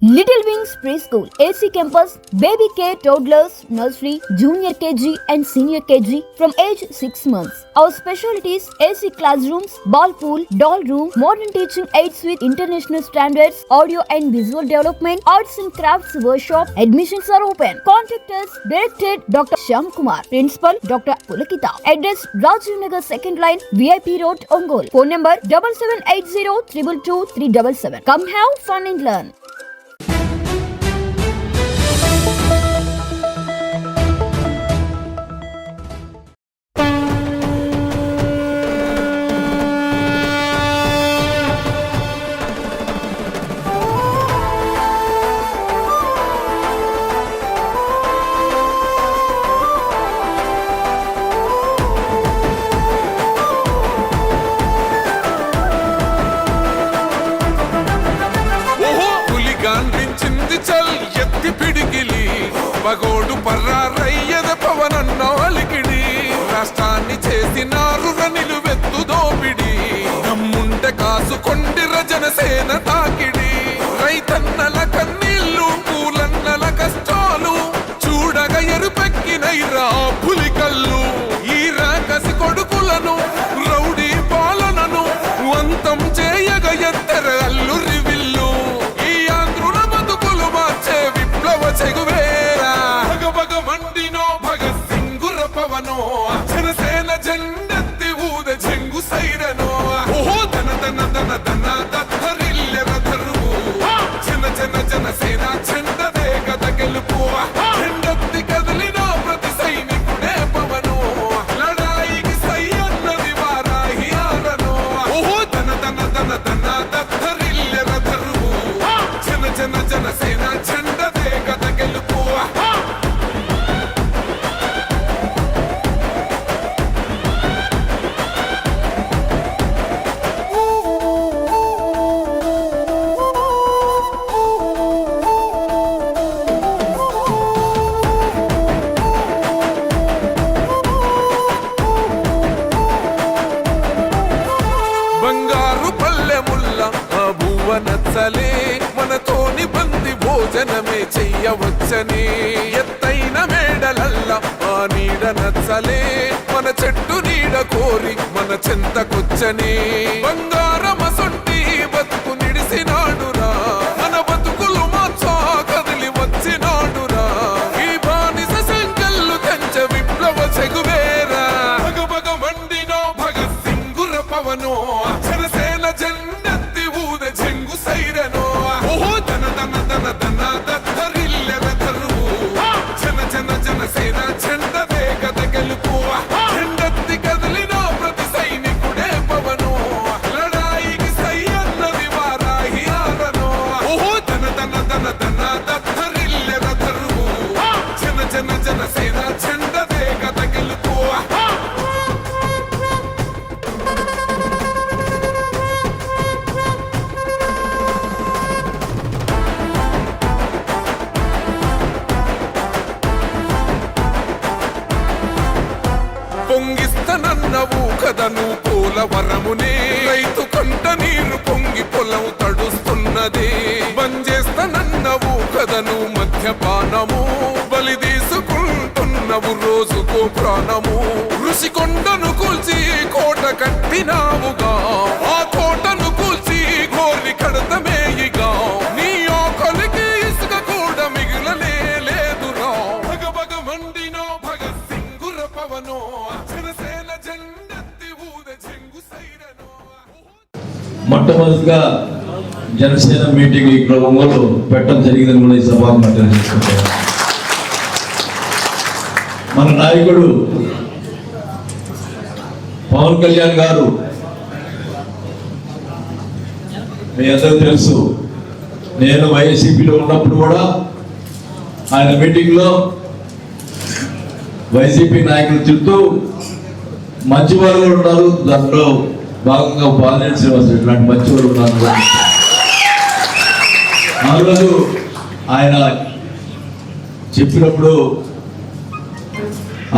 Little Wings Preschool, AC Campus, Baby Care, Toddlers, Nursery, Junior KG and Senior KG from age 6 months. Our specialties: AC classrooms, ball pool, doll room, modern teaching aids with international standards, audio and visual development, arts and crafts workshop. Admissions are open. Contact us. Directed Dr. Shyam Kumar. Principal Dr. Pulakita. Address: Rajiv Nagar 2nd line, VIP Road, Ongole. Phone number 7780 222 377. Come have fun and learn. పగోడు పర్రారయ్యద పవనన్న అలికిడి రాష్ట్రాన్ని చేసినారు నిలువెత్తు దోపిడి దమ్ముంటే కాసుకొండిర జనసేన తాకిడి రైతన్నల కన్నీళ్లు పూలన్నల కష్టాలు చూడగ ఎరుపెక్కినైరా పులికల్లు ఈ రాకసి కొడుకులను రౌడీ పాలనను వంతం చేయగ ఎత్తర అల్లు రివిల్లు ఈ ఆంధ్రుల బతుకులు మార్చే విప్లవ చెగువే జనసేన జెండెత్తి ఊద జంగు సైరనో ఓహో ధన ధన ధన ధన దత్తరిల్లెర ధరువు జన జన జనసేన జెండదే గద గెలుపు జెండెత్తి కదిలిన ప్రతి సైనికుడే పవను లడాయికి సై అన్నది వారాహి ఆరనో ఓహో ధన ధన ధన ధన దత్తరిల్లెర ధరువు జన జన జనసేన జెండదే గద గెలుపు నచ్చలే మనతోని బంది భోజనమే చెయ్యవచ్చని ఎత్తైన మేడలల్ల ఆ నీడ నచ్చలే మన చెట్టు నీడ కోరి మన చెంతకొచ్చని బంగారమసొంటి బతుకు నిడిసినాడురా మన బతుకులు మార్చా కదిలి వచ్చినాడురా ఈ బానిస సంకల్లు కంచ విప్లవ చెగువేరా భగ భగ మండినో భగత్ సింగుర పవనో జనసేన జెండెత్తి ఊద జంగు సైరనో ఓహో ధన ధన ధన ధన దత్తరిల్లెర ధరువు జన జన జనసేన జెండదే గద గెలుపు జెండెత్తి కదిలిన ప్రతి సైనికుడే పవను లడాయికి సై అన్నది వారాహి ఆరనో ఓహో ధన ధన ధన ధన దత్తరిల్లెర ధరువు జన జన జనసేన జెండదే గద గెలుపు పొంగిస్తనన్నవు కదను పోలవరమునే రైతు కంట నీరు పొంగి పొలం తడుస్తున్నది బంజేస్తనన్నవు కదను మద్యపానము బలి తీసుకుంటున్నవు రోజుకో ప్రాణము ఋషికొండను కూల్చి కోట కట్టినావుగా ఆ కోటను కూల్చి గోర్ని కడతమేయిగా నీ ఆకలికి ఇసుక కూడా మిగిలనే లేదురా భగ భగ మండినో భగత్ సింగుర పవనో జనసేన జెండెత్తి ఊద జంగు సైరనో. మొట్టమొదటిగా జనసేన మీటింగ్ ఇక్కడ ఒంగోలు పెట్టడం జరిగిందని కూడా ఈ సభాముఖంగా తెలియజేసుకుంటాం. మన నాయకుడు పవన్ కళ్యాణ్ గారు మీ అందరూ తెలుసు, నేను వైసీపీలో ఉన్నప్పుడు కూడా ఆయన మీటింగ్లో వైసీపీ నాయకులు చుట్టూ మంచి వాళ్ళు ఉన్నారు, దాంట్లో భాగంగా బాలినేని శ్రీనివాస్ ఇట్లాంటి మంచి వాళ్ళు ఉన్నారు. ఆ రోజు ఆయన చెప్పినప్పుడు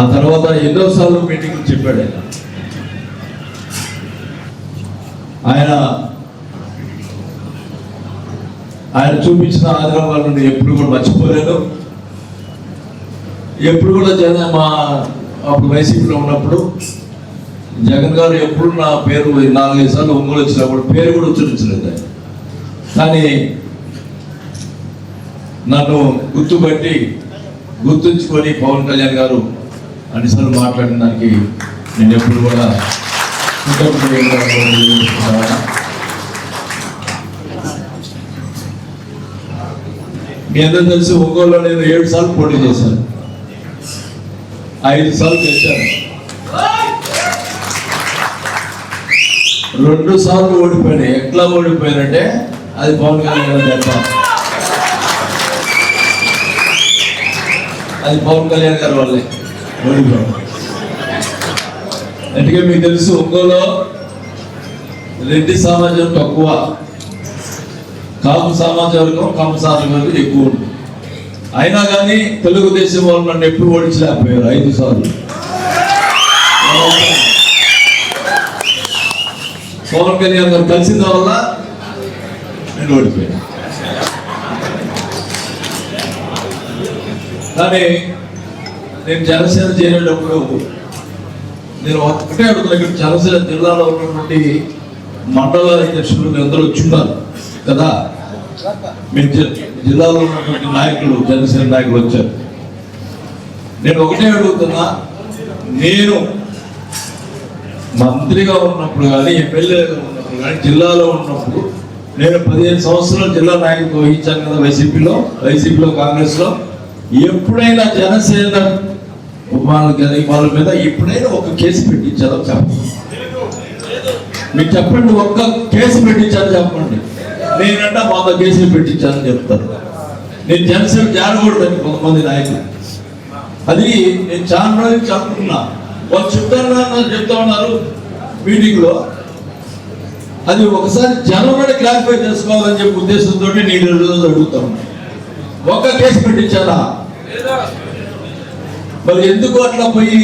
ఆ తర్వాత ఎన్నోసార్లు మీటింగ్ చెప్పాడు. ఆయన ఆయన చూపించిన ఆదిలాబాద్ నుండి ఎప్పుడు కూడా మర్చిపోలేను. ఎప్పుడు కూడా మా అప్పుడు వైసీపీలో ఉన్నప్పుడు జగన్ గారు ఎప్పుడు నా పేరు 4-5 సార్లు ఒంగోలు వచ్చినప్పుడు పేరు కూడా ఉచ్చరించలేదు ఆయన. కానీ నన్ను గుర్తుంచుకొని పవన్ కళ్యాణ్ గారు అన్నిసార్లు మాట్లాడిన దానికి నేను ఎప్పుడు కూడా మీ అందరూ తెలిసి ఒంగోలులో నేను 7 సార్లు పోటీ చేశాను, 5 సార్లు గెలిచాను, 2 సార్లు ఓడిపోయాను. ఎట్లా ఓడిపోయానంటే అది పవన్ కళ్యాణ్ గారు దెబ్బ, అది పవన్ కళ్యాణ్ గారి వల్లే ఓడిపోయాను. అందుకే మీకు తెలుసు ఒంగోలులో రెడ్డి సమాజం తక్కువ, కాపు సమాజ వర్గం కమ్మ సమాజం వర్గం ఎక్కువ ఉంటుంది. అయినా కానీ తెలుగుదేశం వాళ్ళు నన్ను ఎప్పుడు ఓడించలేకపోయారు 5 సార్లు. పవన్ కళ్యాణ్ గారు కలిసిన వల్ల నేను ఓడిపోయాను. కానీ నేను జనసేన చేరేటప్పుడు నేను ఒకటే అడుగుతున్నా, ఇక్కడ జనసేన జిల్లాలో ఉన్నటువంటి మండల అధ్యక్షులు అందరూ వచ్చున్నారు కదా, మీ జిల్లాలో ఉన్నటువంటి నాయకులు జనసేన నాయకులు వచ్చారు. నేను ఒకటే అడుగుతున్నా, నేను మంత్రిగా ఉన్నప్పుడు కానీ ఎమ్మెల్యేగా ఉన్నప్పుడు కానీ జిల్లాలో ఉన్నప్పుడు నేను 15 సంవత్సరాలు జిల్లా నాయకులు వహించాను కదా వైసీపీలో కాంగ్రెస్లో. ఎప్పుడైనా జనసేన వాళ్ళ మీద ఎప్పుడైనా ఒక కేసు పెట్టించారో చెప్పండి, మీరు చెప్పండి. ఒక్క కేసు పెట్టించారో చెప్పండి. నేనంటే 100 కేసులు పెట్టించానని చెప్తారు. నేను జనసేన జారకూడదని కొంతమంది నాయకులు, అది నేను చాలా రోజులు చెప్తున్నా. వాళ్ళు చెప్తా ఉన్నారు మీటింగ్లో. అది ఒకసారి జనం కూడా క్లారిఫై చేసుకోవాలని చెప్పి ఉద్దేశంతో నేను రోజు అడుగుతా ఉన్నా, ఒక్క కేసు పెట్టించారా? మరి ఎందుకు అట్లా పోయి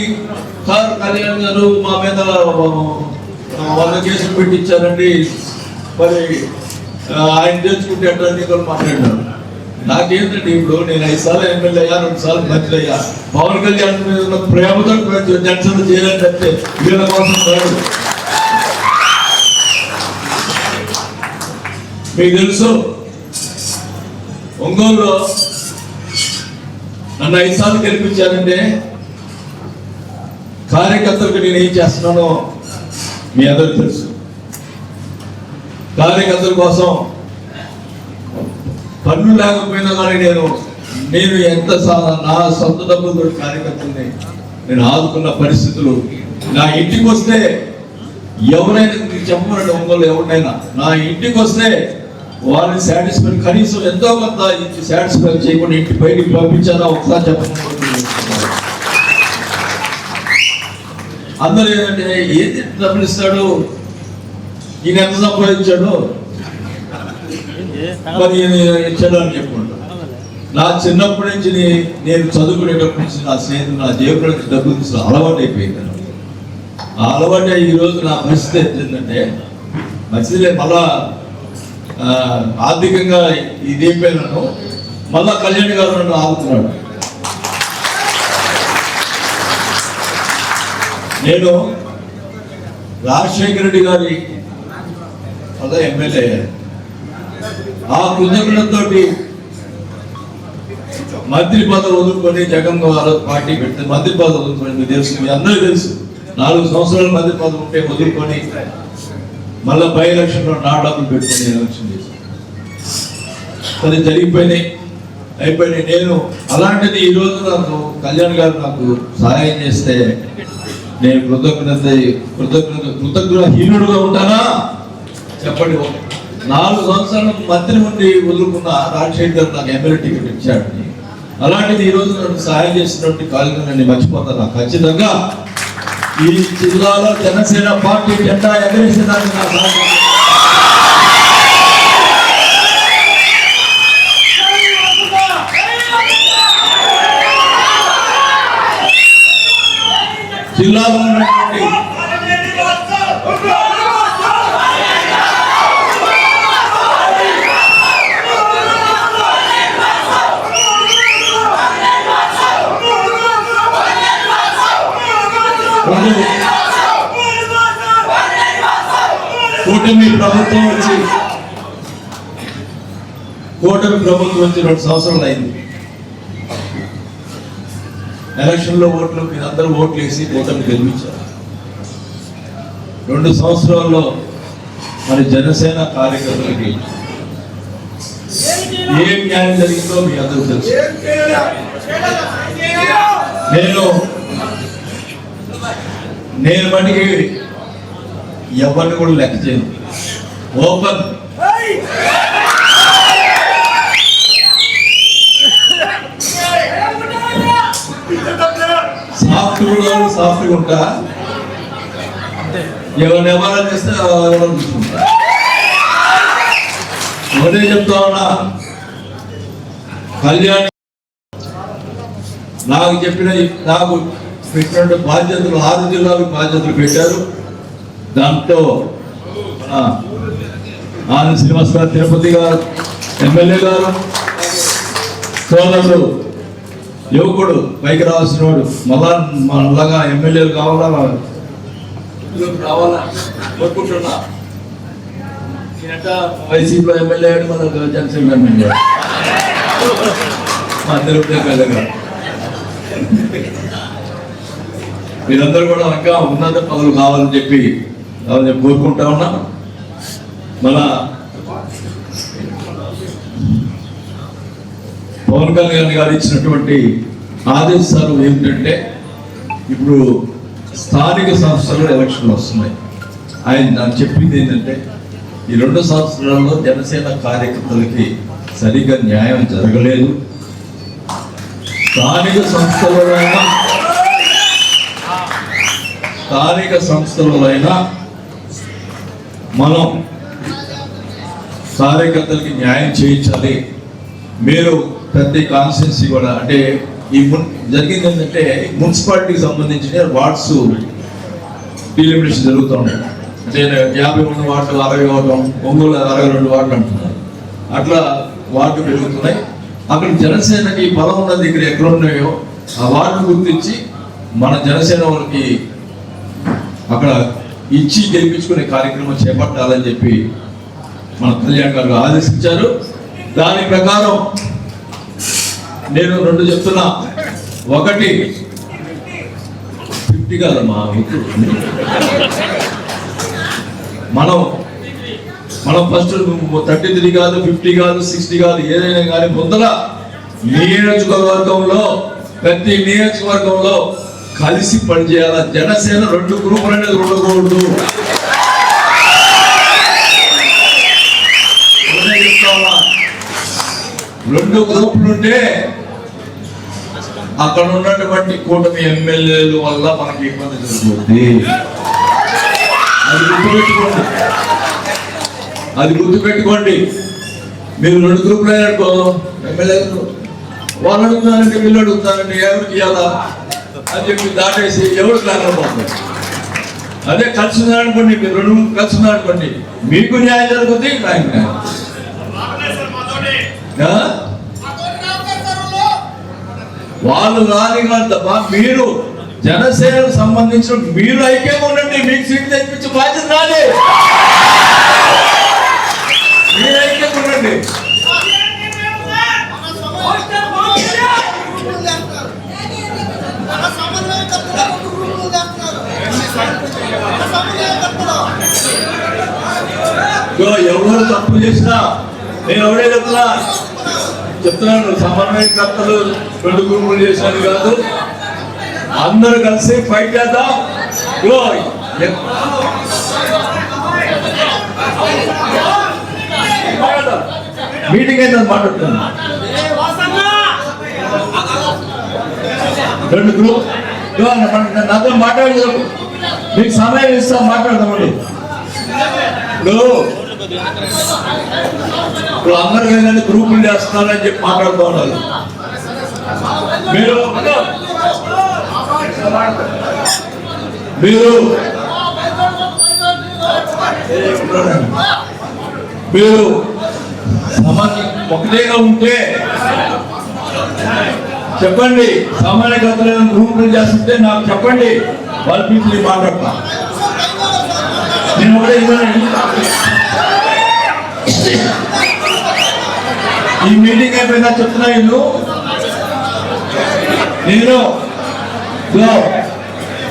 సార్ కళ్యాణ్ గారు మా మీద 100 కేసులు పెట్టించారండి, మరి ఆయన తెచ్చుకుంటే ఎట్లా కూడా మాట్లాడినారు. నాకేంటంటే ఇప్పుడు నేను 5 సార్లు ఎమ్మెల్యే అయ్యా, 2 సార్లు మంత్రి అయ్యా. పవన్ కళ్యాణ్ మీద ఉన్న ప్రేమతో జనసేన చేయాలంటే వీళ్ళ కోసం కాదు. మీకు తెలుసు ఒంగోలులో నన్ను 5 సార్లు గెలిపించారంటే కార్యకర్తలకు నేను ఏం చేస్తున్నానో మీ అందరికి తెలుసు. కార్యకర్తల కోసం పన్ను లేకపోయినా కానీ నేను ఎంత నా సొంత డబ్బులతో కార్యకర్తల్ని నేను ఆదుకున్న పరిస్థితులు. నా ఇంటికి వస్తే ఎవరైనా చెప్పమన్నాడు ఒంగోలు, ఎవరినైనా నా ఇంటికి వస్తే వాళ్ళని సాటిస్ఫై, కనీసం ఎంతో కొంత ఇచ్చి సాటిస్ఫై చేయకుండా ఇంటి బయటికి పంపించారా ఒకసారి చెప్పండి. అందరూ ఏంటంటే ఏది డబ్బులు ఇస్తాడు, ఈయన ఎంత సంపాదించాడు, మరి ఇచ్చాడు అని చెప్పుకుంటా. నా చిన్నప్పటి నుంచి నేను చదువుకునేటప్పటి నుంచి నా స్నేహితులు నా జేబులో నుంచి డబ్బులు తీసుకుని అలవాటు అయిపోయింది. ఆ అలవాటు ఈరోజు నా పరిస్థితి ఏంటంటే మంచిదిలే, మళ్ళా ఆర్థికంగా ఇదైపోయినాను. మళ్ళా కళ్యాణ్ గారు నన్ను ఆదుతున్నాడు. నేను రాజశేఖర రెడ్డి గారి వల్ల ఎమ్మెల్యే అయ్యాను. ఆ కృతజ్ఞతతో మంత్రి పదవి వదులుకొని జగన్ గారు పార్టీ పెట్టి మంత్రి పదవి వదులుకొని, మీకు తెలుసు, మీ అందరికీ తెలుసు, 4 సంవత్సరాలు మంత్రి పదవి ఉంటే వదులుకొని మళ్ళీ బై ఎలక్షన్లో నా డబ్బులు పెట్టుకొని ఎలక్షన్ చేశాను. అది అయిపోయినాయి. నేను అలాంటిది ఈరోజు నాకు కళ్యాణ్ గారు నాకు సహాయం చేస్తే నేను కృతజ్ఞహీనుడుగా ఉంటానా చెప్పండి. 4 సంవత్సరాలు మంత్రి ఉండి వదులుకున్న రాజశేఖర్ గారు నాకు ఎమ్మెల్యే టికెట్ ఇచ్చాడు. అలాంటిది ఈరోజు నన్ను సహాయం చేసినటువంటి కాలంలో నేను మర్చిపోతాను. ఖచ్చితంగా ఈ జిల్లాలో జనసేన పార్టీ జెండా ఎగరేసేదానికి నా సహాయం. జిల్లాలో ఉన్నటువంటి కూటమి ప్రభుత్వం వచ్చి 2 సంవత్సరాలు అయింది. ఎలక్షన్లో ఓట్లు మీరందరూ ఓట్లు వేసి కూటమి గెలిపించారు. 2 సంవత్సరాల్లో మరి జనసేన కార్యకర్తలకి ఏం న్యాయం జరిగిందో మీ అందరూ తెలుసు. నేను మటుకి ఎవరిని కూడా లెక్క చేయను. ఓపెన్ సాఫ్ట్గా ఉంటా. ఎవరైనా చేస్తే ఎవరైనా చూసుకుంటా. ఒకటే చెప్తా ఉన్నా, కళ్యాణ్ నాకు పెట్టిన బాధ్యతలు 6 జిల్లాలకు బాధ్యతలు పెట్టారు. దాంట్లో ఆనంద శ్రీనివాస్ గారు, తిరుపతి గారు, ఎమ్మెల్యే గారు, సోదరుడు యువకుడు పైకి రావాల్సిన వాడు, మనలాగా ఎమ్మెల్యేలు రావాలా కోరుకుంటున్నా. వైసీపీలో ఎమ్మెల్యే మన జనసేన ఎమ్మెల్యే మా తిరుపతి ఎమ్మెల్యేగా. మీరందరూ కూడా ఇంకా ఉన్నత పదవులు కావాలని చెప్పి కోరుకుంటా ఉన్నా. మన పవన్ కళ్యాణ్ గారు ఇచ్చినటువంటి ఆదేశాలు ఏమిటంటే, ఇప్పుడు స్థానిక సంస్థలు ఎలక్షన్లు వస్తున్నాయి. ఆయన నాకు చెప్పింది ఏంటంటే, ఈ 2 సంవత్సరాల్లో జనసేన కార్యకర్తలకి సరిగ్గా న్యాయం జరగలేదు. స్థానిక సంస్థలైనా మనం కార్యకర్తలకి న్యాయం చేయించాలి. మీరు ప్రతి కాన్స్టిట్యున్సీ కూడా, అంటే ఈ జరిగింది ఏంటంటే, మున్సిపాలిటీకి సంబంధించిన వార్డ్స్ డీలిమిటేషన్ జరుగుతూ ఉన్నాయి. అంటే 51 వార్డులు 60 అవ్వడం, ఒంగోలు 62 వార్డులు అంటున్నారు. అట్లా వార్డు పెరుగుతున్నాయి. అక్కడ జనసేనకి బలం ఉన్న దగ్గర ఎక్కడ ఉన్నాయో ఆ వార్డు గుర్తించి మన జనసేన వాళ్ళకి అక్కడ ఇచ్చి గెలిపించుకునే కార్యక్రమం చేపట్టాలని చెప్పి మన కళ్యాణ్ గారు ఆదేశించారు. దాని ప్రకారం నేను 2 చెప్తున్నా. ఒకటి 50 కాదమ్మా, మనం ఫస్ట్ 33 కాదు, 50 కాదు, 60 కాదు, ఏదైనా కానీ ముందర నియోజకవర్గంలో ప్రతి నియోజకవర్గంలో కలిసి పనిచేయాలి. జనసేన 2 గ్రూపులు అనేది ఉండకూడదు. 2 గ్రూపులు ఉంటే అక్కడ ఉన్నటువంటి కూటమి ఎమ్మెల్యేల వల్ల మనకి ఇబ్బంది జరుగుతుంది. అది గుర్తుపెట్టుకోండి. మీరు 2 గ్రూపులు అయినట్టుకో, ఎమ్మెల్యేలు వాళ్ళు అడుగుతానంటే వీళ్ళు అడుగుతానంటే ఎవరికి ఇవ్వాలా అని చెప్పి దాటేసి ఎవరు లేకపోతుంది. అదే కలిసి ఉన్నారనుకోండి, మీరు 2 కలిసి ఉన్నారనుకోండి, మీకు న్యాయం జరుగుతుంది, నాకు న్యాయం. వాళ్ళు రాని తప్ప మీరు జనసేనకు సంబంధించిన మీరు ఐక్యంగా ఉండండి. మీకు సీట్ తెప్పించే బాధ్యత రాలే, మీరు ఐక్యంగా ఉండండి. ఎవరు తప్పు చేసినా నేను ఎవడే చెప్తున్నాను, సమన్వయకర్తలు 2 గ్రూపులు చేసినది కాదు, అందరూ కలిసి ఫైట్ చేద్దాం. మీటింగ్ అయితే మాట్లాడుతున్నాను. 2 గ్రూప్ నాతో మాట్లాడదు, మీకు సమయం ఇస్తాం, మాట్లాడదామండి. ఇప్పుడు అందరూ ఏంటంటే గ్రూపులు చేస్తున్నారని చెప్పి మాట్లాడుతూ ఉన్నారు. మీరు ఒకటేగా ఉంటే చెప్పండి. సామాన్యకర్తలు గ్రూపులు చేస్తుంటే నాకు చెప్పండి, వాళ్ళ పిలిచి మాట్లాడతా. నేను ఒకటే ఇవ్వండి, ఈ మీటింగ్ అయిపోయిందా చెప్తున్నా. నేను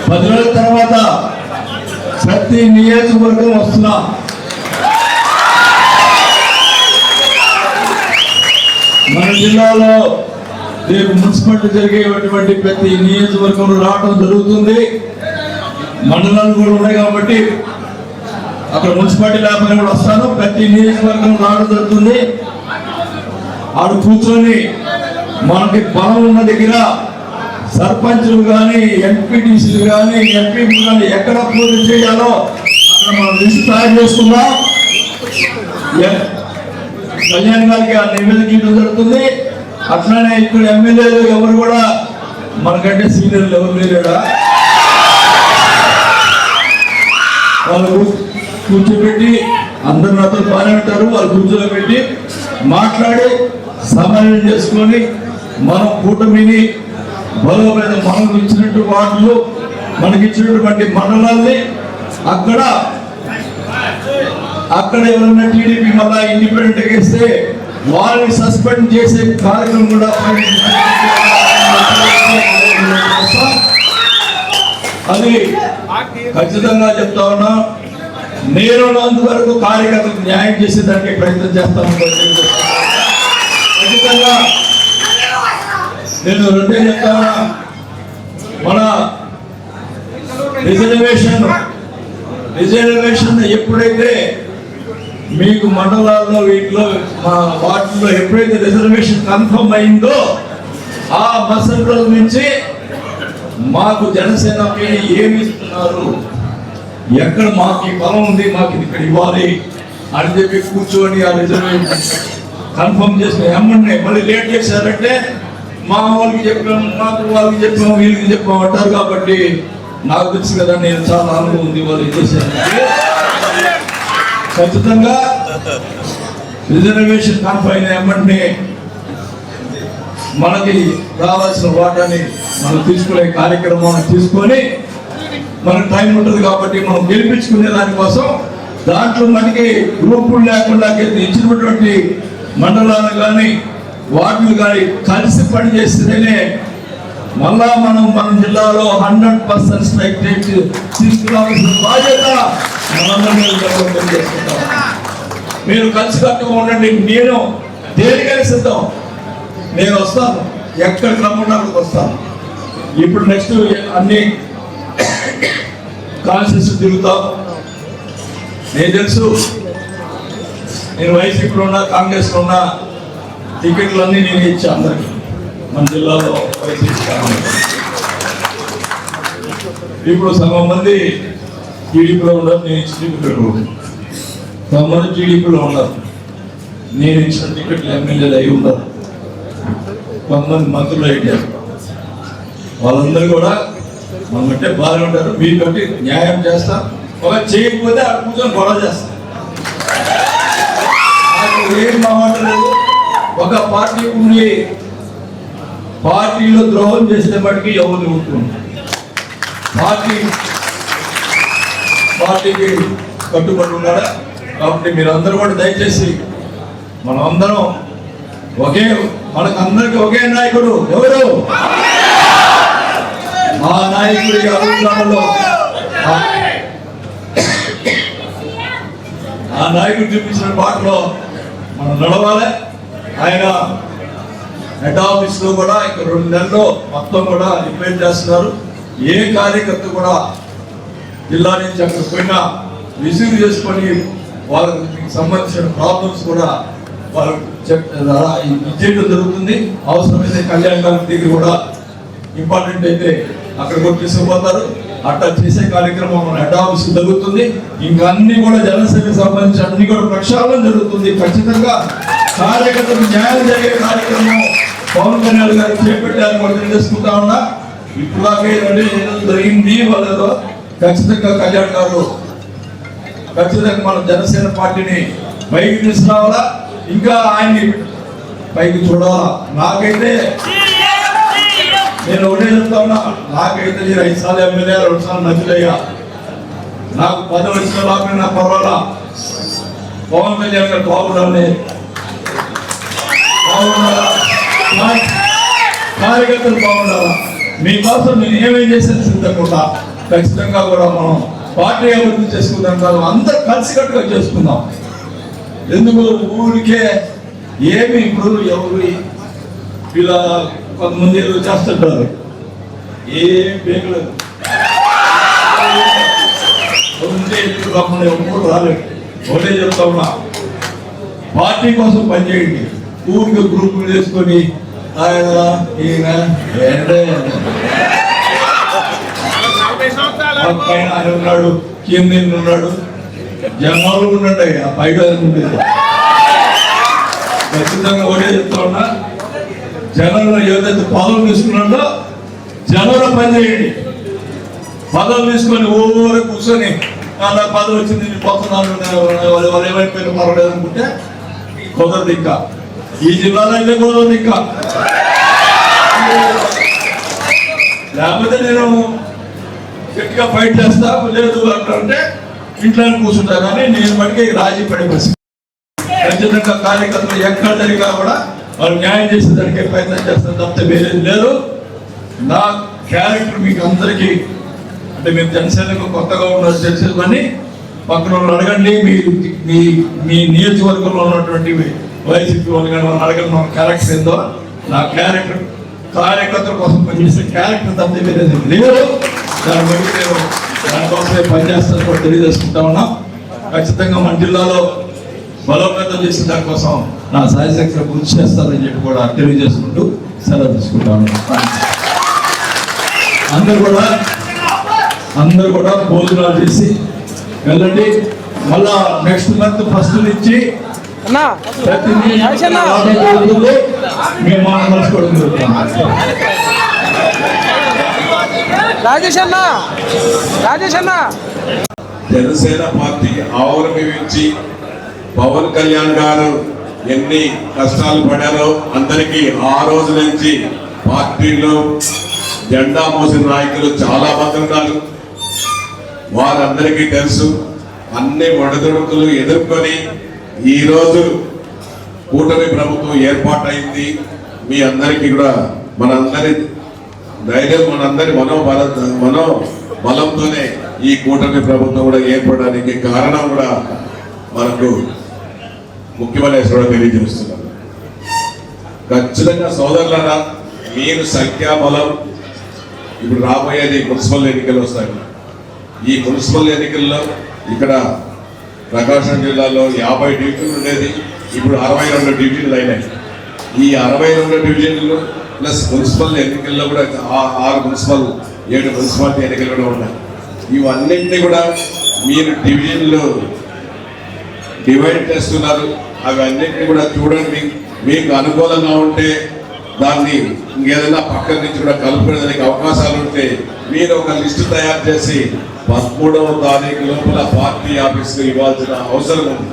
10 రోజుల తర్వాత ప్రతి నియోజకవర్గం వస్తున్నా. మన జిల్లాలో రేపు మున్సిపాలిటీ జరిగేటువంటి ప్రతి నియోజకవర్గంలో రావడం జరుగుతుంది. మండలాలు కూడా ఉన్నాయి కాబట్టి అక్కడ మున్సిపాలిటీ లేకపోయినా కూడా వస్తాను. ప్రతి నియోజకవర్గం రావడం జరుగుతుంది. ఆడు కూర్చొని మనకి బలం ఉన్న దగ్గర సర్పంచులు కానీ, ఎంపీటీసీలు కానీ, ఎంపీలు కానీ ఎక్కడ పూర్తి చేయాలో అక్కడ మనం లిస్టు తయారు చేసుకుందాం. కళ్యాణ్ గారికి ఆ నివేదిక ఇవ్వడం జరుగుతుంది. అట్లానే ఇక్కడ ఎమ్మెల్యేలు ఎవరు కూడా మనకంటే సీనియర్లు ఎవరు లేరా, వాళ్ళు కూర్చోబెట్టి అందరు నాతో బాగానే ఉంటారు. వాళ్ళు కూర్చోబెట్టి మాట్లాడి సమన్వయం చేసుకొని మనం కూటమిని బలోపేతం, మనం ఇచ్చినట్టు వార్డులు, మనకి ఇచ్చినటువంటి మండలాల్ని అక్కడ ఎవరైనా టీడీపీ మళ్ళా ఇండిపెండెంట్ వేస్తే వాళ్ళని సస్పెండ్ చేసే కార్యక్రమం కూడా అది ఖచ్చితంగా చెప్తా ఉన్నా. నేను వరకు కార్యకర్తలకు న్యాయం చేసేదానికి ప్రయత్నం చేస్తాను. ఖచ్చితంగా నేను రెండే చెప్తా ఉన్నా. మన రిజర్వేషన్ ఎప్పుడైతే మీకు మండలాల్లో వీటిలో వాటిలో ఎప్పుడైతే రిజర్వేషన్ కన్ఫర్మ్ అయిందో ఆ మరుసటి రోజు నుంచి మాకు జనసేనకి ఏమి ఇస్తున్నారు, ఎక్కడ మాకు బలం ఉంది, మాకు ఇక్కడ ఇవ్వాలి అని చెప్పి కూర్చొని ఆ రిజర్వేషన్ కన్ఫర్మ్ చేసిన ఎమ్మెల్యే మళ్ళీ లేట్ చేశారంటే మా వాళ్ళకి చెప్పాము, మాకు వాళ్ళకి చెప్పాము, వీళ్ళకి చెప్పాము అంటారు. కాబట్టి నాకు తెలుసు కదా, నేను చాలా అనుభవం ఉంది వాళ్ళు చేశాను. ఖచ్చితంగా రిజర్వేషన్ కన్ఫర్మ్ అయిన ఎమ్మెల్యే మనకి రావాల్సిన వాటాని మనం తీసుకునే కార్యక్రమాన్ని తీసుకొని మనకు టైం ఉంటుంది కాబట్టి మనం గెలిపించుకునే దానికోసం దాంట్లో మనకి గ్రూపులు లేకుండా ఇచ్చినటువంటి మండలాలు కానీ వార్డులు కానీ కలిసి పనిచేస్తేనే మళ్ళా మనం మన జిల్లాలో 100% స్ట్రైక్ రేట్ తీసుకురావాల్సిన బాధ్యత మనందరం చేసుకుంటాం. మీరు కలిసి కట్టుగా ఉండండి. నేను దేనికైనా సిద్ధం, నేను వస్తాను, ఎక్కడ రమ్మన్నా వస్తాను. ఇప్పుడు నెక్స్ట్ అన్ని కాన్స్టిట్యూన్సీ తిరుగుతాం. నేను తెలుసు, నేను వైసీపీలో ఉన్నా, కాంగ్రెస్లో ఉన్నా, టికెట్లన్నీ నేను ఇచ్చా అందరికి మన జిల్లాలో వైసీపీ. ఇప్పుడు సగం మంది టీడీపీలో ఉన్నారు, నేను ఇచ్చిన టికెట్లు. సగం మంది టీడీపీలో ఉన్నారు, నేను ఇచ్చిన టికెట్లు ఎమ్మెల్యేలు అయి ఉన్నారు. కొంతమంది మంత్రులు అయ్యారు. వాళ్ళందరూ కూడా మనమంటే బాగా ఉంటారు. మీకంటే న్యాయం చేస్తాం. ఒక చేయకపోతే ఆ కూర్చొని గొడవ చేస్తాం. ఏం మాట్లాడలేదు. ఒక పార్టీ ఉండి పార్టీలో ద్రోహం చేసే బట్టికి ఎవరు ఉంటుంది. పార్టీకి కట్టుబడి ఉన్నాడా. కాబట్టి మీరందరూ కూడా దయచేసి మనం అందరం మనకందరికి ఒకే నాయకుడు. ఎవరు? ఆ నాయకుడి అభిప్రాయంలో ఆ నాయకుడు చూపించిన బాటలో మనం నడవాలి. ఆయన హెడ్ ఆఫీస్ లో కూడా ఇక 2 నెలల్లో మొత్తం కూడా రిపేర్ చేస్తున్నారు. ఏ కార్యకర్త కూడా జిల్లా నుంచి అక్కడ పోయినా రిసీవ్ చేసుకొని వాళ్ళకి సంబంధించిన ప్రాబ్లమ్స్ కూడా వాళ్ళకి ఇచ్చేయడం జరుగుతుంది. అవసరమైతే కళ్యాణ్ గారి దగ్గర కూడా ఇంపార్టెంట్ అయితే అక్కడ కూడా తీసుకుపోతారు. అట్లా చేసే కార్యక్రమం మన హెడ్ ఆఫీస్ జరుగుతుంది. ఇంకా అన్ని కూడా జనసేనకు సంబంధించి అన్ని కూడా ప్రక్షాళన జరుగుతుంది. ఖచ్చితంగా కార్యకర్తలకు న్యాయం జరిగే కార్యక్రమం పవన్ కళ్యాణ్ గారు చేపట్టారని కూడా తెలియజేసుకుంటా ఉన్నా. ఇప్పుడాకే జరిగింది వాళ్ళలో ఖచ్చితంగా కళ్యాణ్ గారు ఖచ్చితంగా మన జనసేన పార్టీని పైకి తీసుకురావాలా, ఇంకా ఆయన్ని పైకి చూడాలా. నాకైతే నేను ఒకటే చెప్తా ఉన్నా, నాకైతే నేను 5 సార్లు ఎమ్మెల్యే 2 సార్లు మంత్రులయ్యా, నాకు పదవి వచ్చిన రాకుండా పర్వాలా. పవన్ కళ్యాణ్ గారు బాగుండాలి, కార్యకర్తలు బాగుండాలా. మీకోసం నేను ఏమేం చేసేది సిద్ధంగా ఖచ్చితంగా కూడా మనం పార్టీ అభివృద్ధి చేసుకుందాం కాదు, అందరూ కలిసికట్టుగా చేసుకుందాం. ఎందుకు ఊరికే ఏమి ఇప్పుడు ఎవరు ఇలా కొంతమంది ఏదో చేస్తుంటారు, ఏం పేగలేదు ఎప్పుడు కాకుండా ఎవరు రాలేదు. ఒకటే చెప్తా ఉన్నా, పార్టీ కోసం పనిచేయండి. ఊరికి గ్రూపులు చేసుకొని ఆయన ఈయన పైన ఆయన ఉన్నాడు, కింద ఉన్నాడు, జనాలు ఉండండి, ఆ పైగా ఉండేది. ఖచ్చితంగా ఒకటే చెప్తా ఉన్నా, జనంలో ఏదైతే పదవులు తీసుకున్నాడో జనంలో పనిచేయండి. పదవులు తీసుకొని ఊరే కూర్చొని నాకు పదవి వచ్చింది నేను పోతున్నాను వాళ్ళు ఏమైపోయినా పర్వాలేదు అనుకుంటే కుదరదు. ఇంకా ఈ జిల్లాలో అయితే కుదరదు. ఇంకా లేకపోతే నేను గట్టిగా ఫైట్ చేస్తా లేదు అంటే ఇంట్లో కూర్చుంటా, కానీ నేను బట్టి రాజీ పడే పరిస్థితి. ఖచ్చితంగా కార్యకర్తలు ఎక్కడ జరిగినా కూడా వాళ్ళు న్యాయం చేసేదానికి ప్రయత్నం చేస్తాను తప్పితే వేరేది లేదు. నా క్యారెక్టర్ మీకు అందరికీ, అంటే మీరు జనసేనకు కొత్తగా ఉన్నారు తెలిసేదని పక్కన వాళ్ళు అడగండి. మీ నియోజకవర్గంలో ఉన్నటువంటి వైసీపీ వాళ్ళు కానీ వాళ్ళు అడగండి మన క్యారెక్టర్ ఏందో. నా క్యారెక్టర్ కార్యకర్తల కోసం పనిచేసే క్యారెక్టర్ తప్పితే వేరేది లేదు. దాని బట్టి నేను దానికోసమే పనిచేస్తాను కూడా తెలియజేసుకుంటా ఉన్నాం. ఖచ్చితంగా మన జిల్లాలో బలోపేతం చేసిన దానికోసం నా సాయశక్తిగా కృషి చేస్తారని చెప్పి కూడా తెలియజేసుకుంటూ సెలవు తీసుకుంటా ఉన్నాం. అందరూ కూడా భోజనాలు చేసి వెళ్ళండి. మళ్ళా నెక్స్ట్ మంత్ ఫస్ట్ నుంచి ప్రతి మేము కలుసుకోవడం జరుగుతుంది. జనసేన పార్టీ ఆవిర్భవించి పవన్ కళ్యాణ్ గారు ఎన్ని కష్టాలు పడారో అందరికీ ఆ రోజు నుంచి పార్టీలో జెండా మోసిన నాయకులు చాలా మంది ఉన్నారు. వారందరికీ తెలుసు. అన్ని ఒడిదుడుకులు ఎదుర్కొని ఈరోజు కూటమి ప్రభుత్వం ఏర్పాటైంది. మీ అందరికీ కూడా మనందరి ధైర్యం, మనందరి మనోబలంతోనే ఈ కూటమి ప్రభుత్వం కూడా ఏర్పడడానికి కారణం కూడా మనకు ముఖ్యమంత్రి తెలియజేస్తున్నారు. ఖచ్చితంగా సోదరులారా, మీరు సంఖ్యాబలం ఇప్పుడు రాబోయేది మున్సిపల్ ఎన్నికలు వస్తాయి. ఈ మున్సిపల్ ఎన్నికల్లో ఇక్కడ ప్రకాశం జిల్లాలో 50 డివిజన్లు ఉండేది, ఇప్పుడు 62 డివిజన్లు అయినాయి. ఈ 62 డివిజన్లు ప్లస్ మున్సిపల్ ఎన్నికల్లో కూడా 7 మున్సిపాలిటీ ఎన్నికలు కూడా ఉన్నాయి. ఇవన్నింటినీ కూడా మీరు డివిజన్లు డివైడ్ చేస్తున్నారు. అవి అన్నింటినీ కూడా చూడండి. మీకు అనుకూలంగా ఉంటే దాన్ని ఇంకేదైనా పక్కన నుంచి కూడా కలుపుకునేదానికి అవకాశాలు ఉంటే మీరు ఒక లిస్టు తయారు చేసి 13వ తారీఖు లోపల పార్టీ ఆఫీస్కు ఇవ్వాల్సిన అవసరం ఉంది.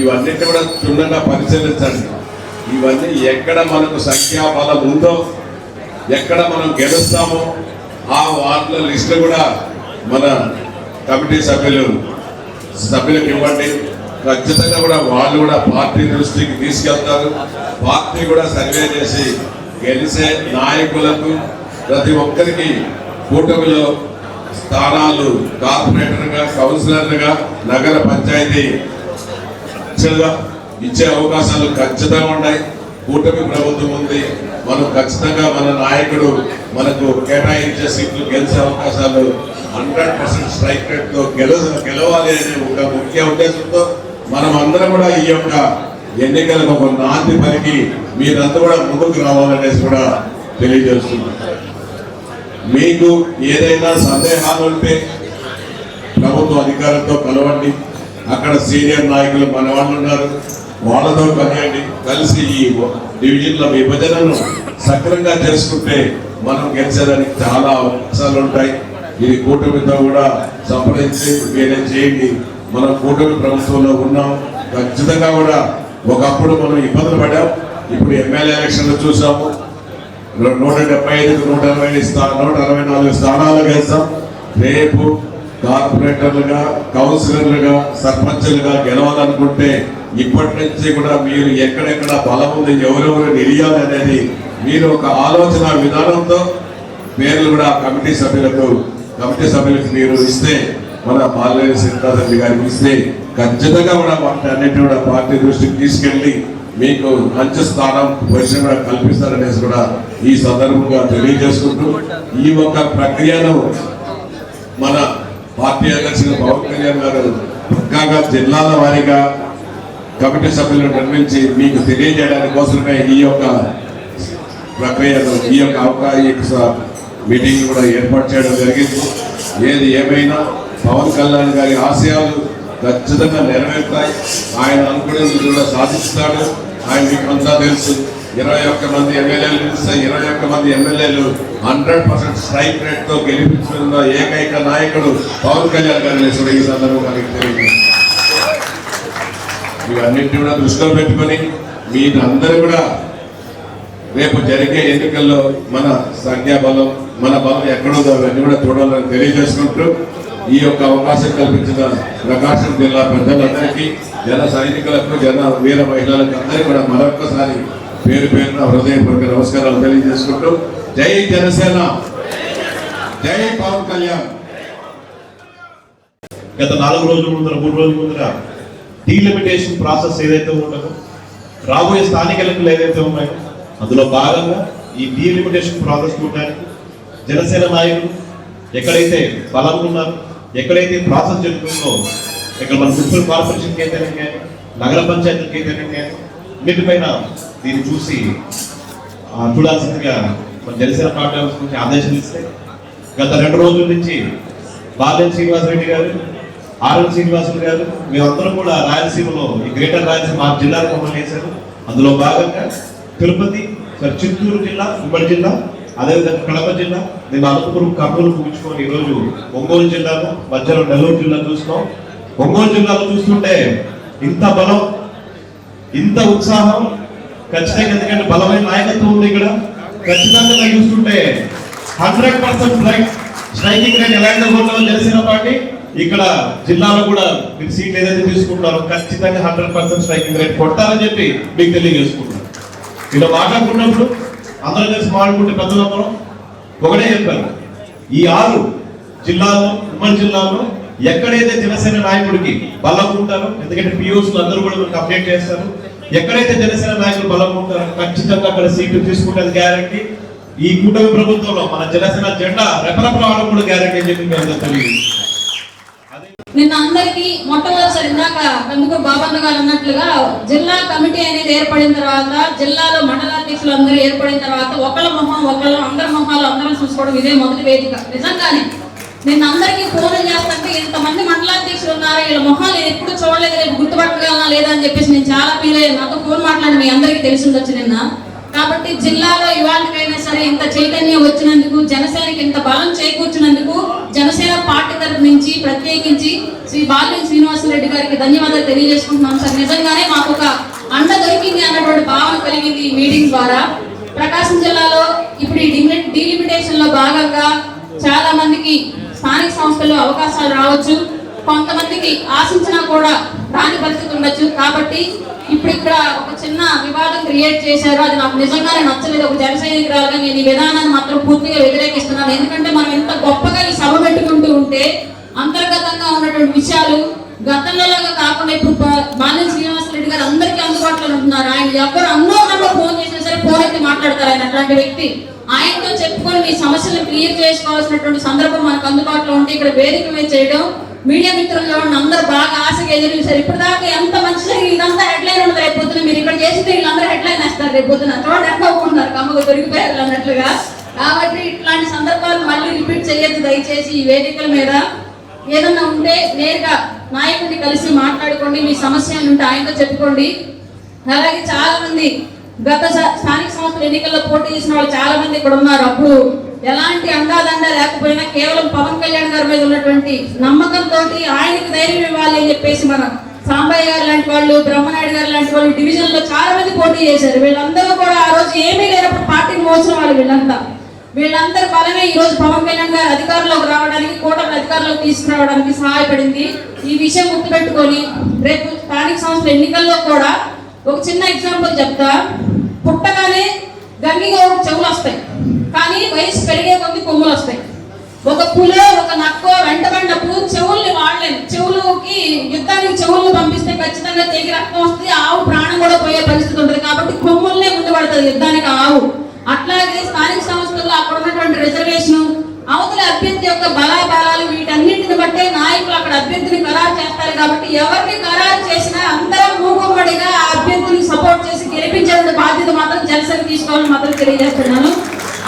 ఇవన్నిటి కూడా క్షుణ్ణంగా పరిశీలించండి. ఇవన్నీ ఎక్కడ మనకు సంఖ్యాబలం ఉందో, ఎక్కడ మనం గెలుస్తామో ఆ వార్డుల లిస్టు కూడా మన కమిటీ సభ్యులకు ఇవ్వండి. ఖచ్చితంగా కూడా వాళ్ళు కూడా పార్టీ దృష్టికి తీసుకెళ్తారు. పార్టీ కూడా సర్వే చేసి గెలిచే నాయకులకు ప్రతి ఒక్కరికి కూటమిలో స్థానాలు కార్పొరేటర్గా, కౌన్సిలర్లుగా, నగర పంచాయతీ ఇచ్చే అవకాశాలు ఖచ్చితంగా ఉన్నాయి. కూటమి ప్రభుత్వం ఉంది. మనం ఖచ్చితంగా మన నాయకుడు మనకు కేటాయించే సీట్లు గెలిచే అవకాశాలు 100% స్ట్రైక్ రేట్తో గెలవాలి అనే ఒక ముఖ్య ఉద్దేశంతో మనం అందరం కూడా ఈ యొక్క ఎన్నికలకు ఒక నాంది పలికి మీరంతా కూడా ముందుకు రావాలనేసి కూడా తెలియజేస్తున్నాం. మీకు ఏదైనా సందేహాలు ఉంటే ప్రభుత్వ అధికారులతో కలవండి. అక్కడ సీనియర్ నాయకులు మన వాళ్ళు ఉన్నారు, వాళ్ళతో కలియండి. కలిసి ఈ డివిజన్ల విభజనను సక్రమంగా చేసుకుంటే మనం గెలిచేదానికి చాలా అవకాశాలు ఉంటాయి. ఇది కూటమితో కూడా సంప్రదించి వేరే చేయండి. మనం కూటమి ప్రభుత్వంలో ఉన్నాం. ఖచ్చితంగా కూడా ఒకప్పుడు మనం ఇబ్బందులు పడ్డాం. ఇప్పుడు ఎమ్మెల్యే ఎలక్షన్లు చూసాము. 175 164 స్థానాలు గెలుస్తాం. రేపు కార్పొరేటర్లుగా, కౌన్సిలర్లుగా, సర్పంచులుగా గెలవాలనుకుంటే ఇప్పటి నుంచి కూడా మీరు ఎక్కడెక్కడ బలం ఉంది, ఎవరెవరు నిలియాలి అనేది మీరు ఒక ఆలోచన విధానంతో పేర్లు కూడా కమిటీ సభ్యులకు మీరు ఇస్తే, మన బాలినేని శ్రీనివాసరెడ్డి గారికి ఇస్తే ఖచ్చితంగా కూడా వాటి అన్నింటినీ కూడా పార్టీ దృష్టికి తీసుకెళ్లి మీకు మంచి స్థానం పొజిషన్ కూడా కల్పిస్తారనేసి కూడా ఈ సందర్భంగా తెలియజేసుకుంటూ, ఈ ఒక ప్రక్రియను మన పార్టీ అధ్యక్షులు పవన్ కళ్యాణ్ గారు పక్కాగా జిల్లాల వారీగా కమిటీ సభ్యులను నిర్మించి మీకు తెలియజేయడానికి కోసమే ఈ యొక్క ప్రక్రియను, ఈ యొక్క మీటింగ్ కూడా ఏర్పాటు చేయడం జరిగింది. ఏది ఏమైనా పవన్ కళ్యాణ్ గారి ఆశయాలు ఖచ్చితంగా నెరవేరుతాయి. ఆయన అనుకునేది కూడా సాధిస్తాడు. ఆయన మీకు అంతా తెలుసు, 21 మంది ఎమ్మెల్యేలు గెలిస్తే 21 మంది ఎమ్మెల్యేలు 100% స్ట్రైక్ రేట్ తో గెలిపించిన ఏకైక నాయకుడు పవన్ కళ్యాణ్ గారిని కూడా ఈ సందర్భంగా మీకు తెలియదు. ఇవన్నింటినీ కూడా దృష్టిలో పెట్టుకొని మీరు అందరూ కూడా రేపు జరిగే ఎన్నికల్లో మన సంఖ్యాబలం, మన బలం ఎక్కడుందో అవన్నీ కూడా చూడాలని తెలియజేసుకుంటూ, ఈ యొక్క అవకాశం కల్పించిన ప్రకాశం జిల్లా ప్రజలందరికీ, జన సైనికులకు, జన వీర మహిళలకు అందరికీ కూడా మరొక్కసారి పేరు పేరున హృదయపూర్వక నమస్కారాలు తెలియజేసుకుంటూ, జై జనసేన, జై పవన్ కళ్యాణ్. గత 4 రోజుల ముందర 3 రోజుల ముందర డీలిమిటేషన్ ప్రాసెస్ ఏదైతే ఉంటుందో, రాబోయే స్థానిక ఎన్నికలు ఏదైతే ఉన్నాయో అందులో భాగంగా ఈ డీలిమిటేషన్ ప్రాసెస్ చూడడానికి జనసేన నాయకులు ఎక్కడైతే బలంగా ఉన్నారో, ఎక్కడైతే ప్రాసెస్ జరుగుతుందో, ఇక్కడ మన మున్సిపల్ కార్పొరేషన్కి అయితేనే కానీ, నగర పంచాయతీలకి అయితేనే కానీ, అన్నిటిపైన దీన్ని చూసి చూడాల్సిందిగా మన జనసేన పార్టీ నుంచి ఆదేశాలు ఇస్తే, గత 2 రోజుల నుంచి బాలినేని శ్రీనివాసరెడ్డి గారు, ఆర్ఎల్ శ్రీనివాసులు గారు, మేమందరం కూడా రాయలసీమలో ఈ గ్రేటర్ రాయలసీమ ఆ జిల్లాకు మమ్మల్ని వేశారు. అందులో భాగంగా తిరుపతి, చిత్తూరు జిల్లా, ఉమ్మడి జిల్లా, అదేవిధంగా కడప జిల్లా, నేను అనంతపురం, కర్నూలు ముగించుకొని ఈరోజు ఒంగోలు జిల్లాలో, మధ్యలో నెల్లూరు జిల్లా చూస్తున్నాం. ఒంగోలు జిల్లాలో చూస్తుంటే ఇంత బలం, ఇంత ఉత్సాహం ఖచ్చితంగా, ఎందుకంటే బలమైన నాయకత్వం ఉంది ఇక్కడ. ఖచ్చితంగా చూస్తుంటే 100% స్ట్రైకింగ్ రేట్ ఎలాంటి కోరుతామో జనసేన పార్టీ ఇక్కడ జిల్లాలో కూడా మీరు సీట్లు ఏదైతే తీసుకుంటారో ఖచ్చితంగా 100% స్ట్రైకింగ్ రేట్ కొట్టాలని చెప్పి మీకు తెలియజేసుకుంటున్నాను. ఇలా మాట్లాడుకున్నప్పుడు అందరూ కలిసి మాట్లాడుకుంటే పెద్దలందరూ ఒకటే చెప్పారు, ఈ 6 జిల్లాల్లో, ఉమ్మడి జిల్లాలో ఎక్కడైతే జనసేన నాయకుడికి బలం ఉంటారో, ఎందుకంటే పిఓస్ అందరూ కూడా మనకు అప్డేట్ చేస్తారు, ఎక్కడైతే జనసేన నాయకులు బలం ఉంటారో ఖచ్చితంగా అక్కడ సీట్లు తీసుకుంటే గ్యారంటీ. ఈ కూటమి ప్రభుత్వంలో మన జనసేన జెండా రెపరెపరావడం కూడా గ్యారంటీ అని చెప్పి మేము తెలియదు. నిన్న అందరికీ మొట్టమొదటిసారి ఇందాక కందుకూరు బాబన్న గారు అన్నట్లుగా జిల్లా కమిటీ అనేది ఏర్పడిన తర్వాత, జిల్లాలో మండలాధ్యక్షులు అందరూ ఏర్పడిన తర్వాత ఒకళ్ళ మొహం ఒకళ్ళు, అందరి మొహాలు అందరం చూసుకోవడం ఇదే మొదటి వేదిక. నిజంగానే నిన్న అందరికీ ఫోన్లు చేస్తుంటే ఇంతమంది మండలాధ్యక్షులు ఉన్నారు, వీళ్ళ మొహాలు ఎప్పుడు చూడలేదు, రేపు గుర్తుపట్టగలనా లేదా అని చెప్పేసి నేను చాలా ఫీల్ అయ్యాను. నాతో ఫోన్ మాట్లాడి మీ అందరికీ తెలిసి ఉండొచ్చు నిన్న. కాబట్టి జిల్లాలో ఇవాళకైనా సరే ఇంత చైతన్యం వచ్చినందుకు, జనసేనకి ఇంత బలం చేకూర్చినందుకు జనసేన పార్టీ తరఫు నుంచి ప్రత్యేకించి శ్రీ బాలినేని శ్రీనివాసరెడ్డి గారికి ధన్యవాదాలు తెలియజేసుకుంటున్నాం సార్. నిజంగానే మాకు ఒక అండ దొరికింది అన్నటువంటి భావన కలిగింది ఈ మీటింగ్ ద్వారా. ప్రకాశం జిల్లాలో ఇప్పుడు ఈ డీలిమిటేషన్ లో భాగంగా చాలా మందికి స్థానిక సంస్థల్లో అవకాశాలు రావచ్చు, కొంతమందికి ఆశించినా కూడా రాని పరిస్థితి ఉండొచ్చు. కాబట్టి ఇప్పుడు ఇక్కడ ఒక చిన్న వివాదం క్రియేట్ చేశారు, అది నాకు నిజంగానే నచ్చలేదు. ఒక జన సైనికురాలుగా నేను ఈ విధానాన్ని మాత్రం పూర్తిగా వ్యతిరేకిస్తున్నాను. ఎందుకంటే మనం ఇంత గొప్పగా ఈ సభ పెట్టుకుంటూ ఉంటే అంతర్గతంగా ఉన్నటువంటి విషయాలు గతంలోగా కాకుండా ఇప్పుడు బాలినేని శ్రీనివాసరెడ్డి గారు అందరికీ అందుబాటులో ఉంటున్నారు. ఆయన ఎవరు అన్నో ఫోన్ చేసినా సరే ఫోన్ అయితే మాట్లాడతారు. ఆయన అట్లాంటి వ్యక్తి. ఆయనతో చెప్పుకొని మీ సమస్యలను క్లియర్ చేసుకోవాల్సినటువంటి సందర్భం మనకు అందుబాటులో ఉంటే ఇక్కడ వేదిక మీద చేయడం, మీడియా మిత్రులు అందరూ బాగా ఆశగా ఎదురు చూసారు. ఇప్పుడు దాకా ఎంత మంచిగా ఇదంతా హెడ్లైన్ ఉంటుంది, రేపు పొద్దున మీరు ఇక్కడ చేస్తే వీళ్ళందరూ హెడ్లైన్ వేస్తారు. రేపు పొద్దున చూడండి ఎట్లా ఒప్పుకుంటారు, కమ్మగా దొరికిపోయారు అన్నట్లుగా. కాబట్టి ఇట్లాంటి సందర్భాలు మళ్ళీ రిపీట్ చేయొద్దు దయచేసి. ఈ వేదికల మీద ఏదన్నా ఉంటే నేరుగా నాయకుడిని కలిసి మాట్లాడుకోండి, మీ సమస్యలు ఉంటే ఆయనతో చెప్పుకోండి. అలాగే చాలా మంది గత స్థానిక సంస్థల ఎన్నికల్లో పోటీ చేసిన వాళ్ళు చాలా మంది ఇక్కడ ఉన్నారు. అప్పుడు ఎలాంటి అండాదండ లేకపోయినా కేవలం పవన్ కళ్యాణ్ గారి మీద ఉన్నటువంటి నమ్మకంతో ఆయనకు ధైర్యం ఇవ్వాలి అని చెప్పేసి మన సాంబయ్య గారు లాంటి వాళ్ళు, బ్రహ్మనాయుడు గారు లాంటి వాళ్ళు డివిజన్ లో చాలా మంది పోటీ చేశారు. వీళ్ళందరూ కూడా ఆ రోజు ఏమీ లేనప్పుడు పార్టీని మోసిన వాళ్ళు వీళ్ళందరి బలమే ఈ రోజు పవన్ కళ్యాణ్ గారు అధికారంలోకి రావడానికి, కూటమి అధికారంలోకి తీసుకురావడానికి సహాయపడింది. ఈ విషయం గుర్తుపెట్టుకొని రేపు స్థానిక సంస్థల ఎన్నికల్లో కూడా ఒక చిన్న ఎగ్జాంపుల్ చెప్తా. పుట్టగానే గంగిగా ఒక చెవులు వస్తాయి, కానీ వయసు పెరిగే కొద్ది కొమ్ములు వస్తాయి. ఒక పులో ఒక నక్కో వెంటబడినప్పుడు చెవుల్ని వాడలేము. చెవులకి యుద్ధానికి చెవులను పంపిస్తే ఖచ్చితంగా తెగి రక్తం వస్తుంది, ఆవు ప్రాణం కూడా పోయే పరిస్థితి ఉంటుంది. కాబట్టి కొమ్ముల్నే ముందు పడుతుంది యుద్ధానికి ఆవు. అట్లాగే స్థానిక సంస్థల్లో అక్కడ ఉన్నటువంటి రిజర్వేషన్, అవతల అభ్యర్థి యొక్క బలాబలాలు, వీటన్నింటిని బట్టే నాయకులు అక్కడ అభ్యర్థిని ఖరారు చేస్తారు. కాబట్టి ఎవరిని ఖరారు చేసినా అందరం మూకుమ్మడిగా ఆ అభ్యర్థిని సపోర్ట్ చేసి గెలిపించే బాధ్యత మాత్రం జనసేన తీసుకోవాలని మాత్రం తెలియజేస్తున్నాను.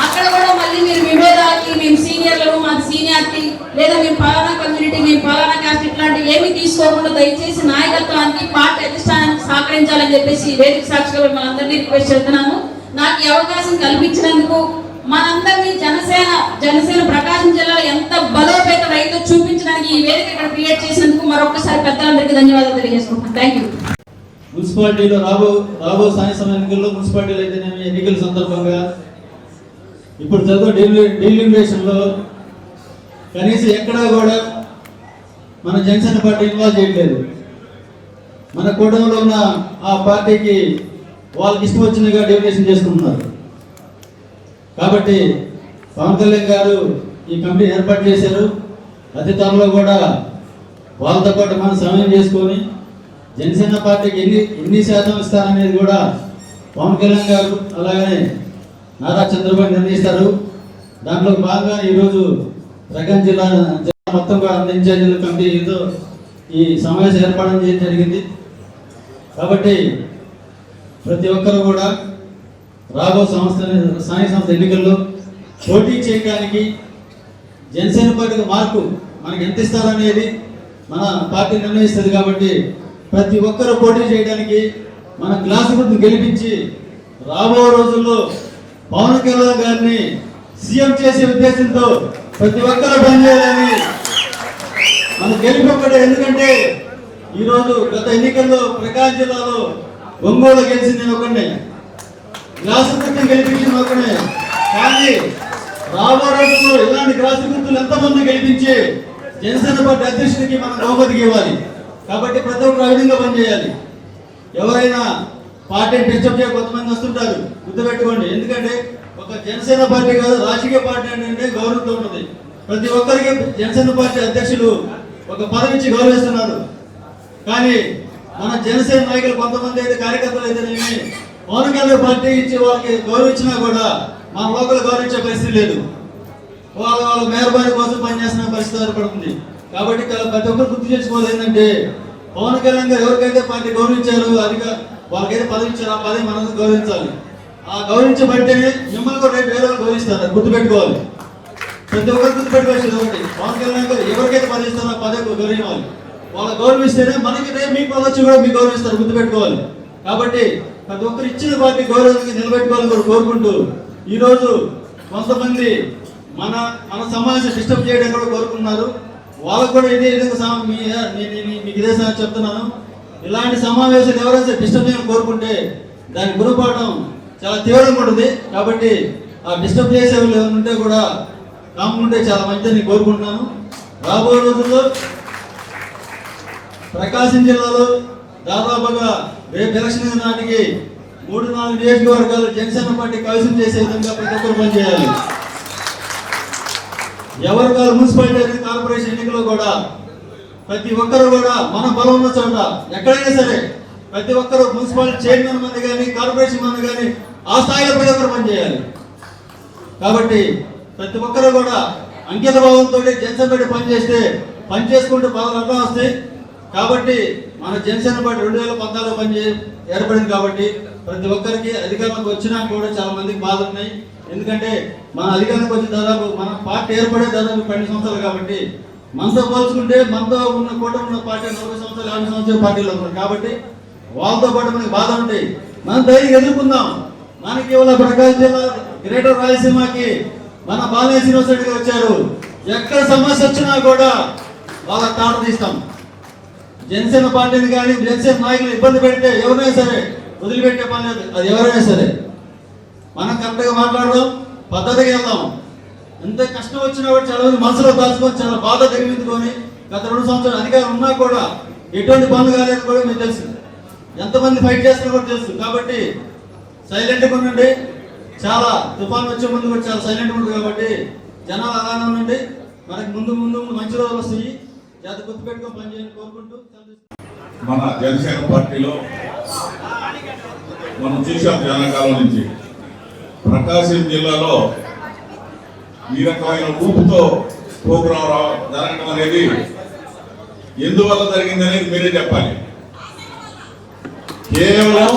అక్కడ కూడా మళ్ళీ మీరు విభేదాలకి, మేము సీనియర్లు, మాది సీనియారిటీ, లేదా మేము పలానా కమ్యూనిటీ, మేము పలానా క్యాస్ట్, ఇట్లాంటి ఏమి తీసుకోకుండా దయచేసి నాయకత్వానికి, పార్టీ అధిష్టానానికి సహకరించాలని చెప్పేసి వేదిక సాక్షిగా మిమ్మల్ని అందరినీ రిక్వెస్ట్ చేస్తున్నాను. నాకు ఈ అవకాశం కల్పించినందుకు మనందరినీ జనసేన ప్రకాశం జిల్లాలో ఎంత బలోపేత రైతు చూపించడానికి ఈ వేదిక ఇక్కడ క్రియేట్ చేసినందుకు మరొకసారి పెద్దలందరికీ ధన్యవాదాలు తెలియజేసుకుంటున్నాను. Thank you. మున్సిపాలిటీలో రాబో స్థానిక సంస్థల ఎన్నికల్లో మున్సిపాలిటీలు అయితేనేమి ఎన్నికల సందర్భంగా ఇప్పుడు చదువు డీలిమిటేషన్లో కనీసం ఎక్కడా కూడా మన జనసేన పార్టీ ఇన్వాల్వ్ చేయట్లేదు. మన కూటమిలో ఉన్న ఆ పార్టీకి వాళ్ళకి ఇష్టం వచ్చినగా డెలిగేషన్ చేసుకుంటున్నారు. కాబట్టి పవన్ కళ్యాణ్ గారు ఈ కమిటీ ఏర్పాటు చేశారు. అతి త్వరలో కూడా వాళ్ళతో పాటు మనం సమయం చేసుకొని జనసేన పార్టీకి ఎన్ని శాతం ఇస్తారనేది కూడా పవన్ కళ్యాణ్ గారు అలాగనే నారా చంద్రబాబు నిర్ణయిస్తారు. దాంట్లో భాగంగా ఈరోజు ప్రకాశం జిల్లా మొత్తం కూడా ఇన్ఛార్జీల కమిటీతో ఈ సమావేశం ఏర్పాటు చేయడం జరిగింది. కాబట్టి ప్రతి ఒక్కరు కూడా రాబో స్థానిక సంస్థ ఎన్నికల్లో పోటీ చేయడానికి జనసేన పార్టీకి మార్కు మనకి ఎంత ఇస్తారనేది మన పార్టీ నిర్ణయిస్తుంది. కాబట్టి ప్రతి ఒక్కరు పోటీ చేయడానికి మన గ్లాసు గుర్తును గెలిపించి రాబో రోజుల్లో పవన్ కళ్యాణ్ గారిని సీఎం చేసే ఉద్దేశంతో ప్రతి ఒక్కరు పనిచేయాలని మన గెలుపు ఒక్కటే. ఎందుకంటే ఈరోజు గత ఎన్నికల్లో ప్రకాశం జిల్లాలో ఒంగోలు గెలిచింది నేను ఒకనే, గ్లాసు గుర్తును గెలిపించిన ఒకనే. కానీ రాబో రోజుల్లో ఇలాంటి గ్లాసు గుర్తులు ఎంతమంది గెలిపించి జనసేన పార్టీ అధ్యక్షుడికి మనం బహుమతికి ఇవ్వాలి. కాబట్టి ప్రతి ఒక్కరు ఆ విధంగా పనిచేయాలి. ఎవరైనా పార్టీని డిస్టర్బ్ చేయ కొంతమంది వస్తుంటారు, గుర్తుపెట్టుకోండి. ఎందుకంటే ఒక జనసేన పార్టీ కాదు, రాజకీయ పార్టీ అంటే గౌరవంతో ఉంటుంది. ప్రతి ఒక్కరికి జనసేన పార్టీ అధ్యక్షులు ఒక పదవి ఇచ్చి గౌరవిస్తున్నారు. కానీ మన జనసేన నాయకులు కొంతమంది అయితే కార్యకర్తలు అయితేనేమి పవన్ కళ్యాణ్ పార్టీ ఇచ్చి వాళ్ళకి గౌరవించినా కూడా మన లోకల్ గౌరవించే పరిస్థితి లేదు. వాళ్ళ మేరబారి కోసం పనిచేస్తున్న పరిస్థితి ఏర్పడుతుంది. కాబట్టి ప్రతి ఒక్కరు గుర్తు చేసుకోవాలి ఏంటంటే పవన్ కళ్యాణ్ గారు ఎవరికైతే పార్టీ గౌరవించారో అదిగా వాళ్ళకైతే పదవి ఇచ్చారు, ఆ పదవి మనం గౌరవించాలి. ఆ గౌరవించబడితేనే మిమ్మల్ని కూడా రేపు వేరే వాళ్ళు గౌరవిస్తారు. గుర్తుపెట్టుకోవాలి, ప్రతి ఒక్కరు గుర్తుపెట్టుకోవచ్చు. ఒకటి పవన్ కళ్యాణ్ గారు ఎవరికైతే పదవి ఇస్తారో ఆ పదవి గౌరవించాలి. వాళ్ళు గౌరవిస్తేనే మనకి రేపు మీకు పదవి కూడా మీకు గౌరవిస్తారు. గుర్తుపెట్టుకోవాలి. కాబట్టి ప్రతి ఒక్కరు ఇచ్చిన పార్టీ గౌరవానికి నిలబెట్టుకోవాలని కూడా కోరుకుంటూ ఈరోజు కొంతమంది మన సమాజం డిస్టర్బ్ చేయడం కూడా కోరుకున్నారు. వాళ్ళకు కూడా ఇదే విధంగా మీకు ఇదే చెప్తున్నాను. ఇలాంటి సమావేశాలు ఎవరైతే డిస్టర్బ్ చేయని కోరుకుంటే దాని గురపాఠం చాలా తీవ్రంగా ఉంటుంది. కాబట్టి ఆ డిస్టర్బ్ చేసే వాళ్ళు ఎవరు ఉంటే కూడా కాముంటే చాలా మంచిదని కోరుకుంటున్నాను. రాబోయే రోజుల్లో ప్రకాశం జిల్లాలో దాదాపుగా రేపు ఎలక్షన్ నాటికి 3-4 నియోజకవర్గాలు జనసేన పార్టీ కైవసం చేసే విధంగా ప్రతి ఒక్కరు పనిచేయాలి. ఎవరికాలు మున్సిపాలిటీ కార్పొరేషన్ ఎన్నికల్లో కూడా ప్రతి ఒక్కరు కూడా మన బలం ఉన్న చోట ఎక్కడైనా సరే ప్రతి ఒక్కరు మున్సిపాలిటీ చైర్మన్ మంది కానీ కార్పొరేషన్ మంది కానీ ఆ స్థాయిలో ప్రతి ఒక్కరు పనిచేయాలి. కాబట్టి ప్రతి ఒక్కరు కూడా అంకిత భావంతో జనసేన పార్టీ పనిచేస్తే పనిచేసుకుంటూ బాగా అర్థం వస్తాయి. కాబట్టి మన జనసేన పార్టీ 2014 ఏర్పడింది. కాబట్టి ప్రతి ఒక్కరికి అధికారంలోకి వచ్చినా కూడా చాలా మందికి బాధ ఉన్నాయి. ఎందుకంటే మన అధికారంలోకి వచ్చి దాదాపు మన పార్టీ ఏర్పడే దాదాపు 12 సంవత్సరాలు. కాబట్టి మనతో పోల్చుకుంటే మనతో ఉన్న కూటమి ఉన్న పార్టీ 40 సంవత్సరాలు 50 సంవత్సరాలు పార్టీలో ఉన్నారు. కాబట్టి వాళ్ళతో పాటు మనకి బాధ ఉంటాయి. మనం ధైర్యం ఎదుర్కొందాం. మనకి ఇవాళ ప్రకాశం జిల్లా గ్రేటర్ రాయలసీమకి మన బాలయ్య శ్రీనివాస్ రెడ్డి గారు వచ్చారు. ఎక్కడ సమస్య వచ్చినా కూడా వాళ్ళ తాట తీస్తాం. జనసేన పార్టీని కానీ జనసేన నాయకులు ఇబ్బంది పెడితే ఎవరైనా సరే వదిలిపెట్టే పని లేదు. అది ఎవరైనా సరే మనం కరెక్ట్గా మాట్లాడదాం. పద్ధతిగా వెళ్దాం. ఎంత కష్టం వచ్చినా కూడా చాలా మంది మనసులో దాచుకొని చాలా బాధ దిగమిందుకొని గత 2 సంవత్సరాలు అధికారం ఉన్నా కూడా ఎటువంటి పనులు కాలేదు కూడా మీకు తెలుసు. ఎంతమంది ఫైట్ చేస్తున్నా కూడా తెలుసు. కాబట్టి సైలెంట్గా ఉండండి. చాలా తుఫాను వచ్చే ముందు కూడా చాలా సైలెంట్గా ఉంటుంది. కాబట్టి జనాలు అలానే ఉండండి. మనకి ముందు ముందు మంచి రోజులు వస్తాయి. జాతి గుర్తుపెట్టుకొని పనిచేయాలని కోరుకుంటూ మన జనసేన పార్టీలో మనం చూసాం జనకాలం నుంచి ప్రకాశం జిల్లాలో ఈ రకమైన ఊపుతో ప్రోగ్రాం జరగడం అనేది ఎందువల్ల జరిగిందనేది మీరే చెప్పాలి. కేవలం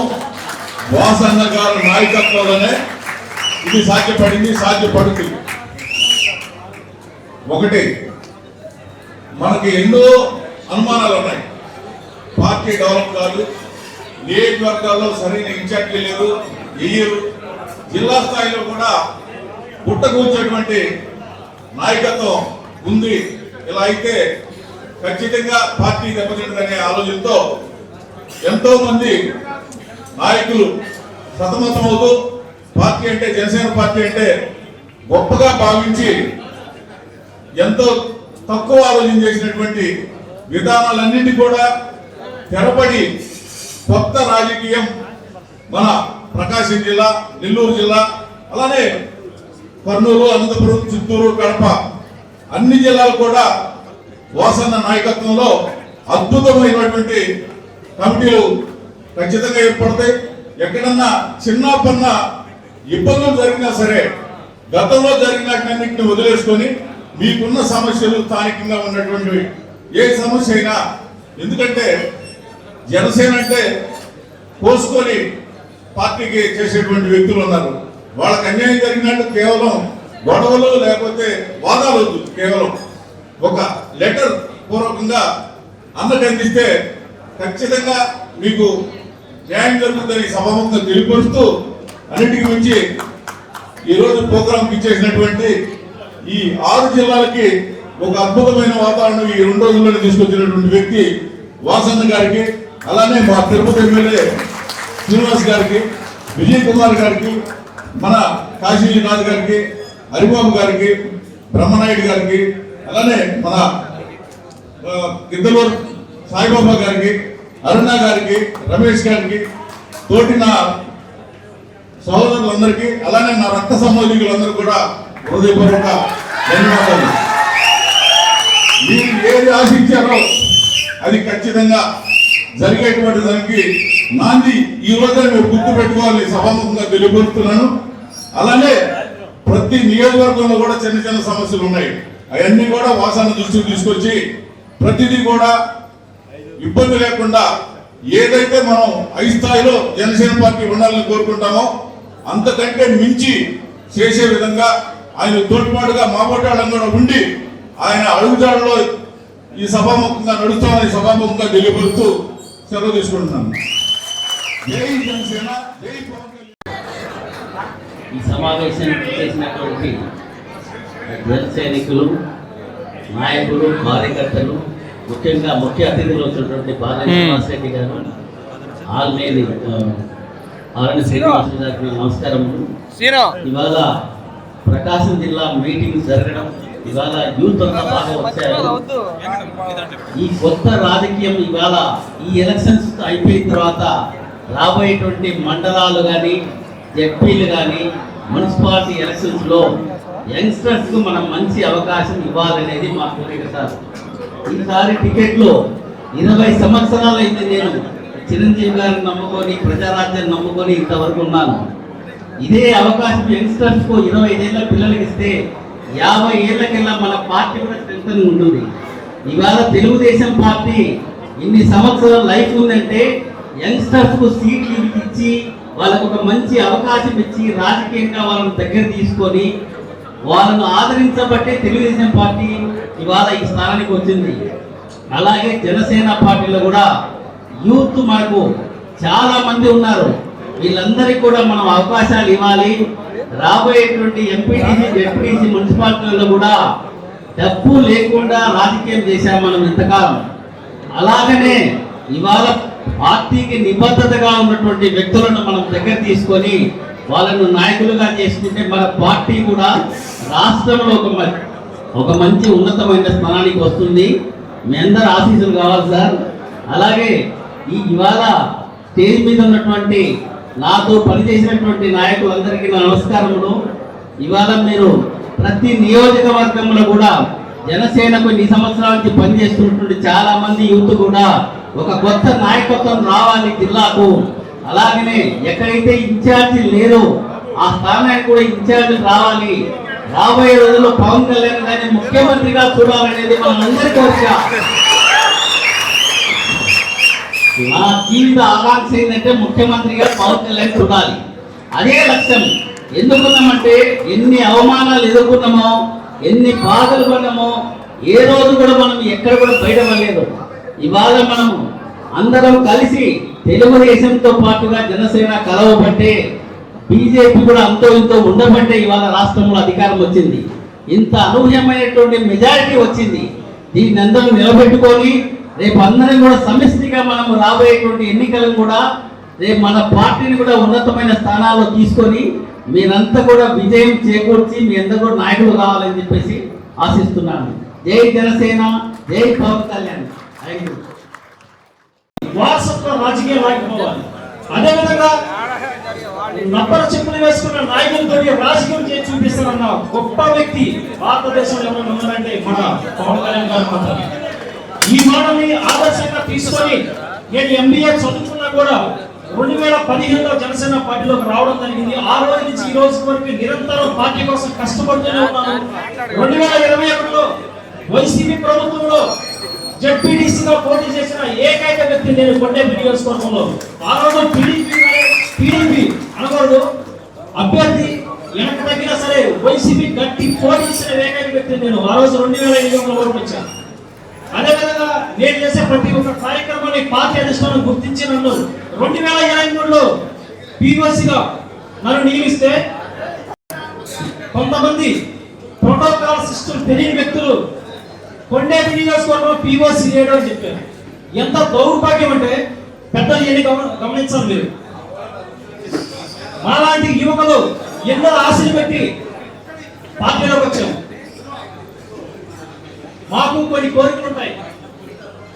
వాసన్న గారి నాయకత్వంలోనే ఇది సాధ్యపడుతుంది. ఒకటి, మనకి ఎన్నో అనుమానాలు ఉన్నాయి. పార్టీ డెవలప్ కాదు, నియోజకవర్గాల్లో సరైన ఇన్ఛార్జీ లేరు, ఎయ్యరు. జిల్లా స్థాయిలో కూడా పుట్టకూర్చేటువంటి నాయకత్వం ఉంది. ఇలా అయితే ఖచ్చితంగా పార్టీ దెబ్బతింటుందనే ఆలోచనతో ఎంతో మంది నాయకులు సతమతమవుతూ పార్టీ అంటే జనసేన పార్టీ అంటే గొప్పగా భావించి ఎంతో తక్కువ ఆలోచన చేసినటువంటి విధానాలన్నింటి కూడా తెరపడి కొత్త రాజకీయం మన ప్రకాశం జిల్లా, నెల్లూరు జిల్లా, అలానే కర్నూలు, అనంతపురం, చిత్తూరు, కడప అన్ని జిల్లాలు కూడా వాసన్న నాయకత్వంలో అద్భుతమైనటువంటి కమిటీలు ఖచ్చితంగా ఏర్పడతాయి. ఎక్కడన్నా చిన్న ఇబ్బందులు జరిగినా సరే గతంలో జరిగినన్నింటిని వదిలేసుకొని మీకున్న సమస్యలు స్థానికంగా ఉన్నటువంటి ఏ సమస్య అయినా, ఎందుకంటే జనసేన అంటే కోసుకొని పార్టీకి చేసేటువంటి వ్యక్తులు ఉన్నారు. వాళ్ళకి అన్యాయం జరిగినట్టు కేవలం గొడవలు లేకపోతే వాదాలు వద్దు, కేవలం ఒక లెటర్ పూర్వకంగా అన్నకు అందిస్తే ఖచ్చితంగా మీకు న్యాయం జరుగుతుందని సభాముఖంగా తెలియపరుస్తూ అన్నిటికీ మించి ఈరోజు ప్రోగ్రాంకి ఇచ్చేసినటువంటి ఈ 6 జిల్లాలకి ఒక అద్భుతమైన వాతావరణం ఈ 2 రోజుల్లోనే తీసుకొచ్చినటువంటి వ్యక్తి వాసన్న గారికి, అలానే మా తిరుపతి ఎమ్మెల్యే శ్రీనివాస్ గారికి, విజయ్ కుమార్ గారికి, మన కాశీనాథ్ గారికి, హరిబాబు గారికి, బ్రహ్మనాయుడు గారికి, అలానే మన గిద్దలూరు సాయిబాబా గారికి, అరుణ గారికి, రమేష్ గారికి, తోటి నా సహోదరులందరికీ, అలానే నా రక్త సంబంధికులందరూ కూడా హృదయపూర్వక ధన్యవాదాలు. మీరు ఏది ఆశించారో అది ఖచ్చితంగా జరిగేటువంటి దానికి నాంది ఈ రోజే మీరు గుర్తు పెట్టుకోవాలి సభాముఖంగా తెలియపరుస్తున్నాను. అలానే ప్రతి నియోజకవర్గంలో కూడా చిన్న సమస్యలు ఉన్నాయి. అవన్నీ కూడా వాసన దృష్టికి తీసుకొచ్చి ప్రతిదీ కూడా ఇబ్బంది లేకుండా ఏదైతే మనం హై స్థాయిలో జనసేన పార్టీ ఉండాలని కోరుకుంటామో అంతకంటే మించి చేసే విధంగా ఆయన తోడ్పాటుగా మాబోటాళ్ళం కూడా ఉండి ఆయన అడుగుజాడలో ఈ సభాముఖంగా నడుస్తామని సభాముఖంగా తెలియపరుస్తూ సెలవు తీసుకుంటున్నాను. జై జనసేన, జై పవన్ కళ్యాణ్. ఈ సమావేశానికి చేసినటువంటి జన సైనికులు, నాయకులు, కార్యకర్తలు, ముఖ్యంగా ముఖ్య అతిథులు వచ్చినటువంటి బాలయ్య శ్రీనివాసరెడ్డి గారు, ఆల్నేని శ్రీనివాసరెడ్డి గారికి నమస్కారములు. ఇవాళ ప్రకాశం జిల్లా మీటింగ్ జరగడం, ఇవాళ యూత్ అంతా బాగా వచ్చారు. ఈ కొత్త రాజకీయం ఇవాళ ఈ ఎలక్షన్స్ అయిపోయిన తర్వాత రాబోయేటువంటి మండలాలు కానీ, జెడ్పీలు కానీ, మున్సిపాలిటీ ఎలక్షన్స్ లో యంగ్స్టర్స్ కు మనం మంచి అవకాశం ఇవ్వాలనేది మా కోరిక సార్. ఈసారి టికెట్లు 20 సంవత్సరాలు అయింది నేను చిరంజీవి గారిని నమ్ముకొని, ప్రజారాజ్యాన్ని నమ్ముకొని ఇంతవరకు ఉన్నాను. ఇదే అవకాశం యంగ్స్టర్స్ కు 25 ఏళ్ల పిల్లలకి ఇస్తే 50 ఏళ్లకెల్లా మన పార్టీ కూడా స్ట్రెంగ్త్ ఉంటుంది. ఇవాళ తెలుగుదేశం పార్టీ ఇన్ని సంవత్సరాల లైఫ్ ఉందంటే యంగ్స్టర్స్ కు సీట్లు ఇచ్చి వాళ్ళకు ఒక మంచి అవకాశం ఇచ్చి రాజకీయంగా వాళ్ళని దగ్గర తీసుకొని వాళ్ళను ఆదరించబట్టే తెలుగుదేశం పార్టీ ఇవాళ ఈ స్థానానికి వచ్చింది. అలాగే జనసేన పార్టీలో కూడా యూత్ మనకు చాలా మంది ఉన్నారు. వీళ్ళందరికీ కూడా మనం అవకాశాలు ఇవ్వాలి. రాబోయేటువంటి ఎంపీటీసీ, జెడ్పీటీసీ, మున్సిపాలిటీలలో కూడా డబ్బు లేకుండా రాజకీయం చేశాం మనం ఇంతకాలం. అలాగనే ఇవాళ పార్టీకి నిబద్ధతగా ఉన్నటువంటి వ్యక్తులను మనం దగ్గర తీసుకొని వాళ్ళను నాయకులుగా చేసుకుంటే మన పార్టీ కూడా రాష్ట్రంలో ఒక మంచి ఉన్నతమైన స్థానానికి వస్తుంది. మీ అందరు ఆశీస్సులు కావాలి సార్. అలాగే ఇవాళ స్టేజ్ మీద ఉన్నటువంటి నాతో పనిచేసినటువంటి నాయకులందరికీ నా నమస్కారములు. ఇవాళ మీరు ప్రతి నియోజకవర్గంలో కూడా జనసేనకు ఈ సంవత్సరాల నుంచి పనిచేస్తున్నటువంటి చాలా మంది యూత్ కూడా ఒక కొత్త నాయకత్వం రావాలి జిల్లాకు. అలాగనే ఎక్కడైతే ఇన్ఛార్జి లేదో ఆ స్థానానికి కూడా ఇన్ఛార్జి రావాలి. రాబోయే రోజుల్లో పవన్ కళ్యాణ్ గారిని ముఖ్యమంత్రిగా చూడాలనేది మనందరి కోరిక. నా జీవిత ఆకాంక్ష ఏంటంటే ముఖ్యమంత్రిగా పవన్ కళ్యాణ్ చూడాలి. అదే లక్ష్యం. ఎందుకున్నామంటే ఎన్ని అవమానాలు ఎదుర్కొన్నామో, ఎన్ని బాధలు పడినామో, ఏ రోజు కూడా మనం ఎక్కడ కూడా బయటపడలేదు. ఇవాళ మనం అందరం కలిసి తెలుగుదేశంతో పాటుగా జనసేన కలవబట్టే, బీజేపీ కూడా అంతో ఇంతో ఉండబట్టే ఇవాళ రాష్ట్రంలో అధికారం వచ్చింది. ఇంత అనూహ్యమైనటువంటి మెజారిటీ వచ్చింది. దీన్ని అందరూ నిలబెట్టుకొని రేపు అందరం కూడా సమిష్టిగా మనం రాబోయేటువంటి ఎన్నికలను కూడా రేపు మన పార్టీని కూడా ఉన్నతమైన స్థానాల్లో తీసుకొని మీరంతా కూడా విజయం చేకూర్చి మీ అందరూ కూడా నాయకులు కావాలని చెప్పేసి ఆశిస్తున్నాను. జై జనసేన, జై పవన్ కళ్యాణ్. వారసత్వ రాజకీయం ఆగిపోవాలి. అదేవిధంగా నప్పర చెప్పులు వేసుకున్న నాయకులతో రాజకీయం చేసి చూపిస్తారన్న గొప్ప వ్యక్తి భారతదేశంలో ఎవరైనా ఉన్నారంటే మన పవన్ కళ్యాణ్ గారు మాత్రమే. ఈ మాటని ఆదర్శంగా తీసుకొని నేను MBA చదువుకున్నా కూడా 2015లో జనసేన పార్టీలోకి రావడం జరిగింది. ఆ రోజు నుంచి ఈ రోజు వరకు నిరంతరం పార్టీ కోసం కష్టపడుతూనే ఉన్నాను. 2021లో వైసీపీ ప్రభుత్వంలో జెడ్పీటీసీగా పోటీ చేసిన ఏకైక వ్యక్తి నేను కొండేపి నియోజకవర్గంలో. ఆ రోజు టీడీపీ అనకూడదు, అభ్యర్థి వెనక తగ్గినా సరే వైసీపీ గట్టి పోటీ చేసిన ఏకైక వ్యక్తి నేను. ఆ రోజు 2008లో వరకు వచ్చాను. అదేవిధంగా నేను చేసే ప్రతి ఒక్క కార్యక్రమాన్ని పార్టీ అధిష్టానం గుర్తించి నన్ను 2023లో పీఓసీగా నన్ను నియమిస్తే కొంతమంది ప్రోటోకాల్ సిస్టమ్ తెలియని వ్యక్తులు కొండేపి నియోజకవర్గంలో పీఓసీ చేయడం అని చెప్పారు. ఎంత దౌర్భాగ్యం అంటే పెద్దలు ఏది గమనించాలి మీరు. మాలాంటి యువకులు ఎన్నో ఆశలు పెట్టి పార్టీలోకి వచ్చాము. మాకు కొన్ని కోరికలు ఉంటాయి.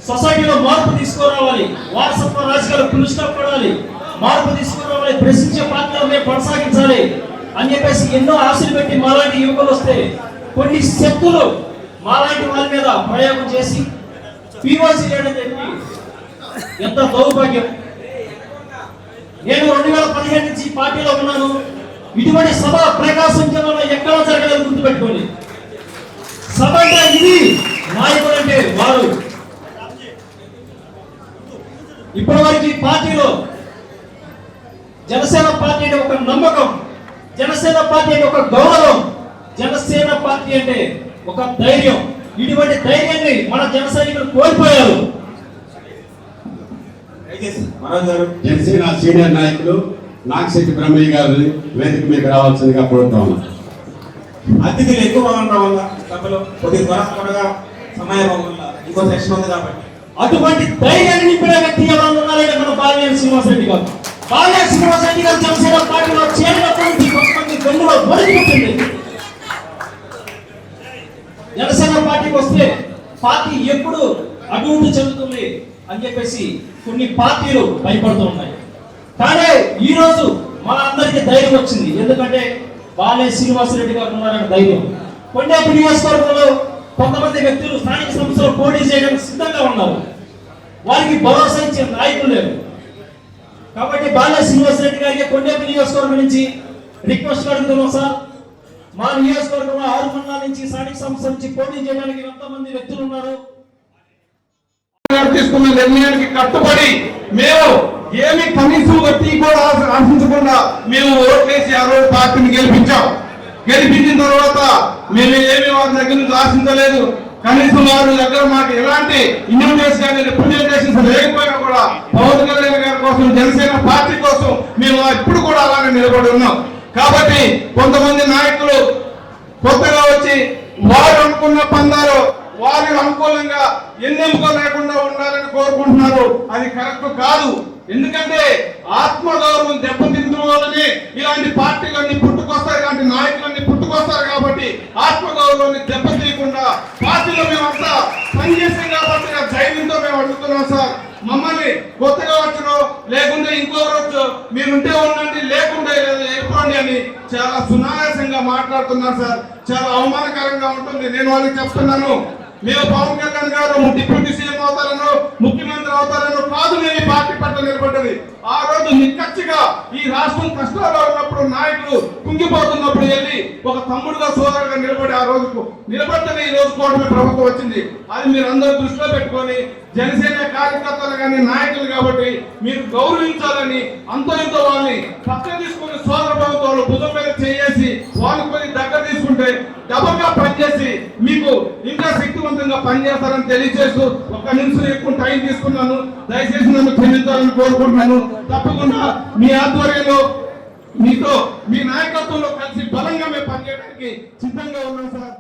సొసైటీలో మార్పు తీసుకురావాలి, వారసత్వ రాజకీయాలు పులుష్టపడాలి, మార్పు తీసుకురావాలి, ప్రశ్నించే పార్టీలో మేము కొనసాగించాలి అని చెప్పేసి ఎన్నో ఆశలు పెట్టి మాలాంటి యువకులు వస్తే కొన్ని శక్తులు మాలాంటి వాళ్ళ మీద ప్రయోగం చేసి పీఓసీ చేయడం చెప్పి ఎంత దౌర్భాగ్యం. నేను 2015 నుంచి పార్టీలో ఉన్నాను. ఇటువంటి సభ ప్రకాశం జిల్లాలో ఎక్కడా జరగలేదు, గుర్తుపెట్టుకోండి. సభ అంటే ఇది, నాయకుడు అంటే వారు. ఇప్పటి వరకు ఈ పార్టీలో జనసేన పార్టీ అంటే ఒక నమ్మకం, జనసేన పార్టీ అంటే ఒక గౌరవం, జనసేన పార్టీ అంటే ఒక ధైర్యం. ఇటువంటి ధైర్యాన్ని మన జన సైనికులు కోల్పోయారు. జనసేన సీనియర్ నాయకులు నాగశెట్టి బ్రహ్మయ్య గారు వేదిక మీద రావాల్సిందిగా కోరుతాం. అతిథులు ఎక్కువ ఉండడం వల్ల సభలో కొద్దిగా త్వరగా సమయం వల్ల ఇంకో సెక్షన్ ఉంది కాబట్టి అటువంటి ధైర్యాన్ని నింపిన వ్యక్తి ఎవరు ఉన్నారంటే మన బాలినేని శ్రీనివాసరెడ్డి గారు. బాలినేని శ్రీనివాసరెడ్డి గారు జనసేన పార్టీలో చేరినప్పుడు కొంతమంది గన్నులో మొదలుపెట్టింది. జనసేన పార్టీకి వస్తే పార్టీ ఎప్పుడు అభివృద్ధి చెందుతుంది అని చెప్పేసి కొన్ని పార్టీలు భయపడుతూ ఉన్నాయి. కానీ ఈ రోజు మన అందరికీ ధైర్యం వచ్చింది. ఎందుకంటే బాలే శ్రీనివాసరెడ్డి గారు ఉన్నారన్న ధైర్యం. కొండేపి నియోజకవర్గంలో కొంతమంది వ్యక్తులు స్థానిక సంస్థలు పోటీ చేయడానికి సిద్ధంగా ఉన్నారు. వారికి భరోసా ఇచ్చే నాయకులు లేరు. కాబట్టి బాలే శ్రీనివాసరెడ్డి గారికి కొండేపి నియోజకవర్గం నుంచి రిక్వెస్ట్ అడుగుతున్నాం. సార్, మా నియోజకవర్గంలో 6 మండలాల నుంచి స్థానిక సంస్థల నుంచి పోటీ చేయడానికి ఎంతమంది వ్యక్తులు ఉన్నారు? తీసుకున్న నిర్ణయానికి కట్టుబడి మేము ఏమి కనీసం వడ్డీ కూడా ఆశించకుండా మేము ఓట్లేసి ఆ రోజు పార్టీని గెలిపించాం. గెలిపించిన తర్వాత మేము ఏమి వారి దగ్గర నుంచి ఆశించలేదు. కనీసం వారి దగ్గర మాకు ఎలాంటి ఇన్విటేషన్ కానీ రిప్రజెంటేషన్స్ లేకపోయినా కూడా పవన్ కళ్యాణ్ గారి కోసం, జనసేన పార్టీ కోసం మేము ఇప్పుడు కూడా అలాగే నిలబడి ఉన్నాం. కాబట్టి కొంతమంది నాయకులు కొత్తగా వచ్చి వారు అనుకున్న పందాలు వారి అనుకూలంగా ఎన్నెముక లేకుండా ఉండాలని కోరుకుంటున్నారు. అది కరెక్ట్ కాదు. ఎందుకంటే ఆత్మగౌరవం దెబ్బతింటు వల్లనే ఇలాంటి పార్టీలన్నీ పుట్టుకొస్తాయి, ఇలాంటి నాయకులన్నీ పుట్టుకొస్తారు. కాబట్టి ఆత్మగౌరవాన్ని దెబ్బతీయకుండా పార్టీలో మేమంతా పనిచేసాం కాబట్టి ధైర్యంతో మేము అడుగుతున్నాం సార్. మమ్మల్ని కొత్తగా వచ్చిన లేకుంటే ఇంకోరు మీరుంటే ఉండండి, లేకుంటే ఎప్పుడండి అని చాలా సునాయాసంగా మాట్లాడుతున్నారు సార్. చాలా అవమానకరంగా ఉంటుంది. నేను వాళ్ళకి చెప్తున్నాను, మేము పవన్ కళ్యాణ్ గారు డిప్యూటీ సీఎం అవుతారనో ముఖ్యమంత్రి అవుతారనో కాదు మేము ఈ పార్టీ పట్ల నిలబడ్డది. ఆ రోజు నిక్కచ్చిగా ఈ రాష్ట్రం కష్టాల్లో ఉన్నప్పుడు నాయకులు కుంగిపోతున్నప్పుడు వెళ్ళి ఒక తమ్ముడుగా సోదరుగా నిలబడి ఆ రోజుకు నిలబడ్డని ఈ రోజు కూటమి ప్రభుత్వం వచ్చింది. అది మీరు అందరూ దృష్టిలో పెట్టుకొని జనసేన కార్యకర్తలు కానీ నాయకులు కాబట్టి మీరు గౌరవించాలని అంతో ఇంతో వాళ్ళని పక్క తీసుకుని సోదర ప్రభుత్వాలు భుజం మీద చేసి వాళ్ళు కొన్ని దగ్గర తీసుకుంటే డబల్ గా పనిచేసి మీకు ఇంకా శక్తివంతంగా పనిచేస్తారని తెలియజేస్తూ ఒక్క నిమిషం ఎక్కువ టైం తీసుకున్నాను. దయచేసి నన్ను క్షమించాలని కోరుకుంటున్నాను. తప్పకుండా మీ ఆధ్వర్యంలో మీతో మీ నాయకత్వంలో కలిసి బలంగా మేము పనిచేయడానికి సిద్ధంగా ఉన్నాం సార్.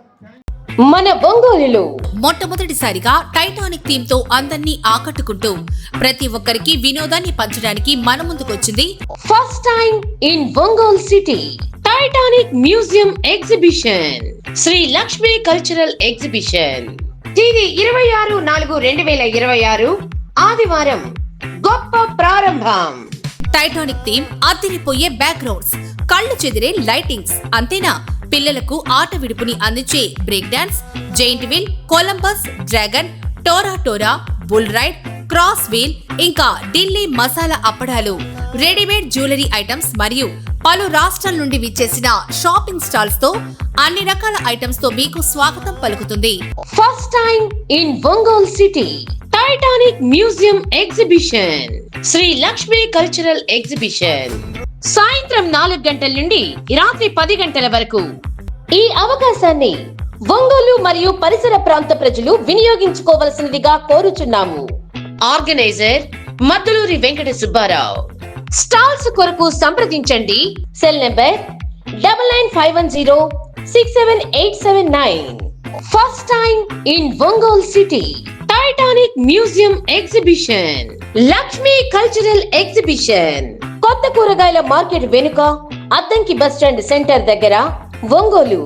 మన ఒంగోలులో మొట్టమొదటిసారిగా టైటానిక్ థీమ్ తో అందరినీ ఆకట్టుకుంటూ ప్రతి ఒక్కరికి వినోదాన్ని పంచడానికి మన ముందుకొచ్చింది first time in Ongole city Titanic museum exhibition, Shri Lakshmi cultural exhibition. తేదీ 26/4/2026 ఆదివారం గొప్ప ప్రారంభం. టైటానిక్ థీమ్, అదిరిపోయే బ్యాక్గ్రౌండ్స్, కళ్ళు చెదిరే లైటింగ్స్, అంతేనా పిల్లలకు ఆట విడుపుని అందించే break dance, giant wheel, Columbus, dragon, టోరా, బుల్ రైడ్, క్రాస్ వీల్, ఇంకా ఢిల్లీ మసాలా అప్పడాలు, రెడీమేడ్ జ్యువెలరీ ఐటమ్స్ మరియు పలు రాష్ట్రాల నుండి విచ్చేసిన షాపింగ్ స్టాల్స్ తో అన్ని రకాల ఐటమ్స్ తో మీకు స్వాగతం పలుకుతుంది. First time in Ongole city Titanic museum exhibition, Shri Lakshmi cultural exhibition. సాయంత్రం 4 గంటల నుండి రాత్రి 10 గంటల వరకు. ఈ అవకాశాన్ని ఒంగోలు మరియు పరిసర ప్రాంత ప్రజలు వినియోగించుకోవలసినదిగా కోరుచున్నాము. ఆర్గనైజర్ మద్దులూరి వెంకట సుబ్బారావు. స్టాల్స్ కొరకు సంప్రదించండి. Cell number 9951067879. First time in Ongole city Titanic museum exhibition, Lakshmi cultural exhibition. కొత్త కూరగాయల మార్కెట్ వెనుక అద్దంకి బస్ స్టాండ్ సెంటర్ దగ్గర, ఒంగోలు.